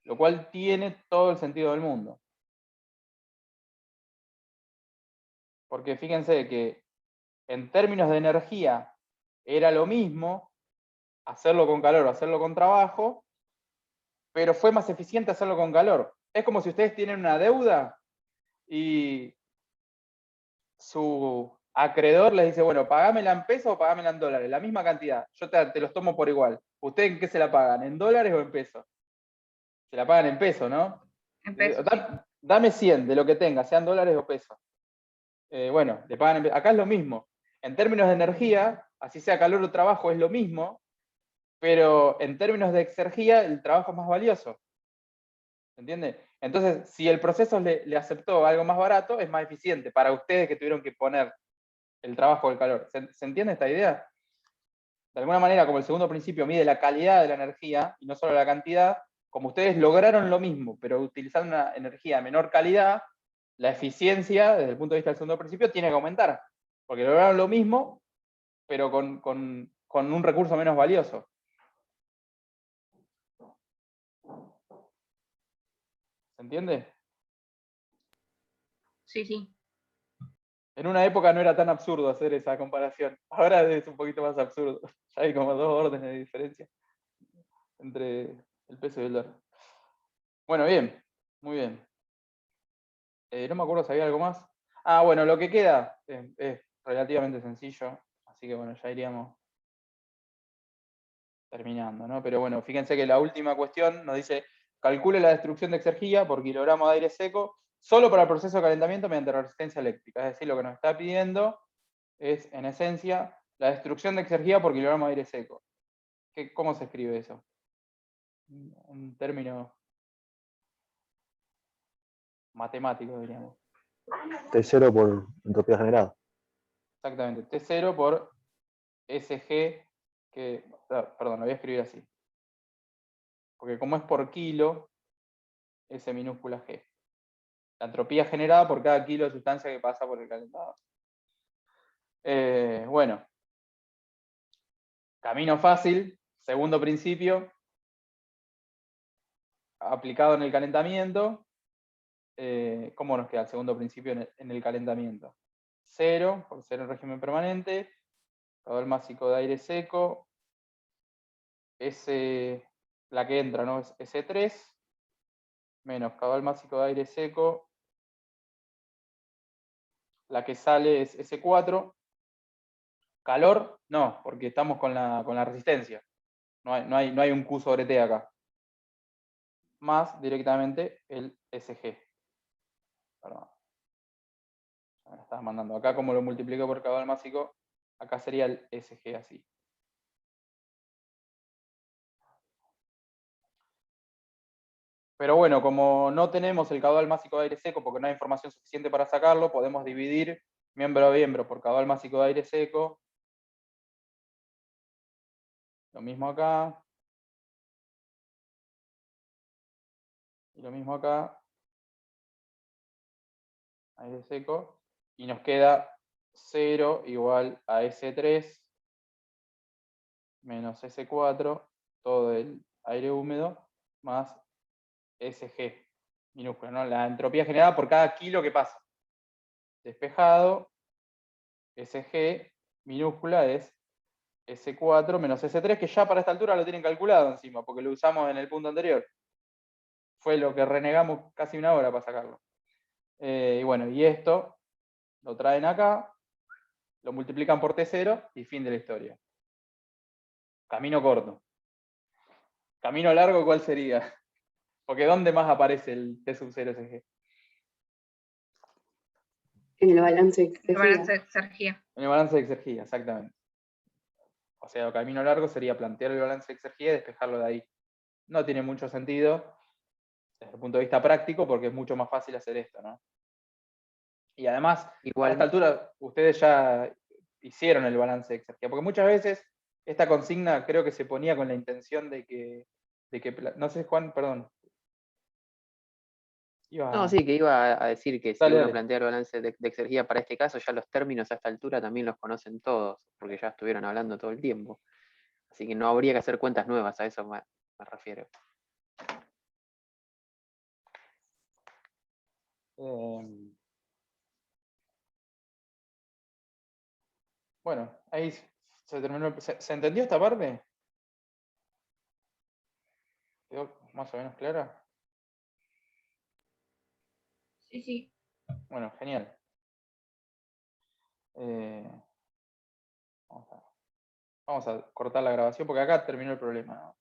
Speaker 1: Lo cual tiene todo el sentido del mundo. Porque fíjense que en términos de energía era lo mismo hacerlo con calor o hacerlo con trabajo, pero fue más eficiente hacerlo con calor. Es como si ustedes tienen una deuda y su acreedor les dice, bueno, pagámela en pesos o pagámela en dólares, la misma cantidad, yo te los tomo por igual. ¿Ustedes en qué se la pagan? ¿En dólares o en pesos? Se la pagan en pesos, ¿no?
Speaker 9: En pesos.
Speaker 1: Dame 100 de lo que tenga, sean dólares o pesos. Bueno, le pagan acá es lo mismo. En términos de energía, así sea calor o trabajo, es lo mismo, pero en términos de exergía, el trabajo es más valioso. ¿Se entiende? Entonces, si el proceso le aceptó algo más barato, es más eficiente para ustedes que tuvieron que poner el trabajo o el calor. ¿Se entiende esta idea? De alguna manera, como el segundo principio mide la calidad de la energía y no solo la cantidad, como ustedes lograron lo mismo, pero utilizando una energía de menor calidad, la eficiencia, desde el punto de vista del segundo principio, tiene que aumentar. Porque lograron lo mismo, pero con un recurso menos valioso. ¿Se entiende?
Speaker 9: Sí, sí.
Speaker 1: En una época no era tan absurdo hacer esa comparación. Ahora es un poquito más absurdo. Ya hay como 2 órdenes de diferencia entre el peso y el dólar. Bueno, bien. Muy bien. No me acuerdo si había algo más. Ah, bueno, lo que queda es relativamente sencillo. Así que bueno, ya iríamos terminando, ¿no? Pero bueno, fíjense que la última cuestión nos dice, calcule la destrucción de exergía por kilogramo de aire seco solo para el proceso de calentamiento mediante resistencia eléctrica. Es decir, lo que nos está pidiendo es, en esencia, la destrucción de exergía por kilogramo de aire seco. ¿Cómo se escribe eso? Un término matemático, diríamos.
Speaker 3: T0 por entropía generada.
Speaker 1: Exactamente, T0 por SG, perdón, lo voy a escribir así. Porque como es por kilo, S minúscula G. La entropía generada por cada kilo de sustancia que pasa por el calentador. Bueno, camino fácil, segundo principio, aplicado en el calentamiento. ¿Cómo nos queda el segundo principio en el calentamiento? 0, por ser en régimen permanente, caudal másico de aire seco, la que entra, ¿no? Es S3, menos caudal másico de aire seco, la que sale es S4, calor, no, porque estamos con la resistencia, no hay un Q sobre T acá, más directamente el SG. Perdón. Me lo estaba mandando. Acá como lo multiplico por caudal másico, acá sería el SG así. Pero bueno, como no tenemos el caudal másico de aire seco porque no hay información suficiente para sacarlo, podemos dividir miembro a miembro por caudal másico de aire seco. Lo mismo acá. Y lo mismo acá. Aire seco. Y nos queda 0 igual a S3 menos S4, todo el aire húmedo, más SG minúscula, ¿no? La entropía generada por cada kilo que pasa. Despejado, SG minúscula es S4 menos S3, que ya para esta altura lo tienen calculado encima, porque lo usamos en el punto anterior. Fue lo que renegamos casi una hora para sacarlo. Y bueno, y esto lo traen acá, lo multiplican por T0 y fin de la historia. Camino corto. Camino largo, ¿cuál sería? Porque ¿dónde más aparece el T sub 0 SG?
Speaker 8: En el balance de
Speaker 9: El
Speaker 8: exergía.
Speaker 9: balance de exergía.
Speaker 1: En el balance de exergía, exactamente. O sea, el camino largo sería plantear el balance de exergía y despejarlo de ahí. No tiene mucho sentido desde el punto de vista práctico porque es mucho más fácil hacer esto, ¿no? Y además, a
Speaker 4: Igual,
Speaker 1: esta altura, ustedes ya hicieron el balance de exergía, porque muchas veces esta consigna creo que se ponía con la intención de que no sé, Juan, perdón.
Speaker 4: no, sí, que iba a decir que si
Speaker 1: Dale,
Speaker 4: uno
Speaker 1: dale.
Speaker 4: plantea el balance de exergía para este caso, ya los términos a esta altura también los conocen todos, porque ya estuvieron hablando todo el tiempo. Así que no habría que hacer cuentas nuevas, a eso me refiero.
Speaker 1: Bueno, ahí se terminó. ¿Se entendió esta parte? ¿Quedó más o menos clara?
Speaker 9: Sí, sí.
Speaker 1: Bueno, genial. Vamos a cortar la grabación porque acá terminó el problema, ¿no?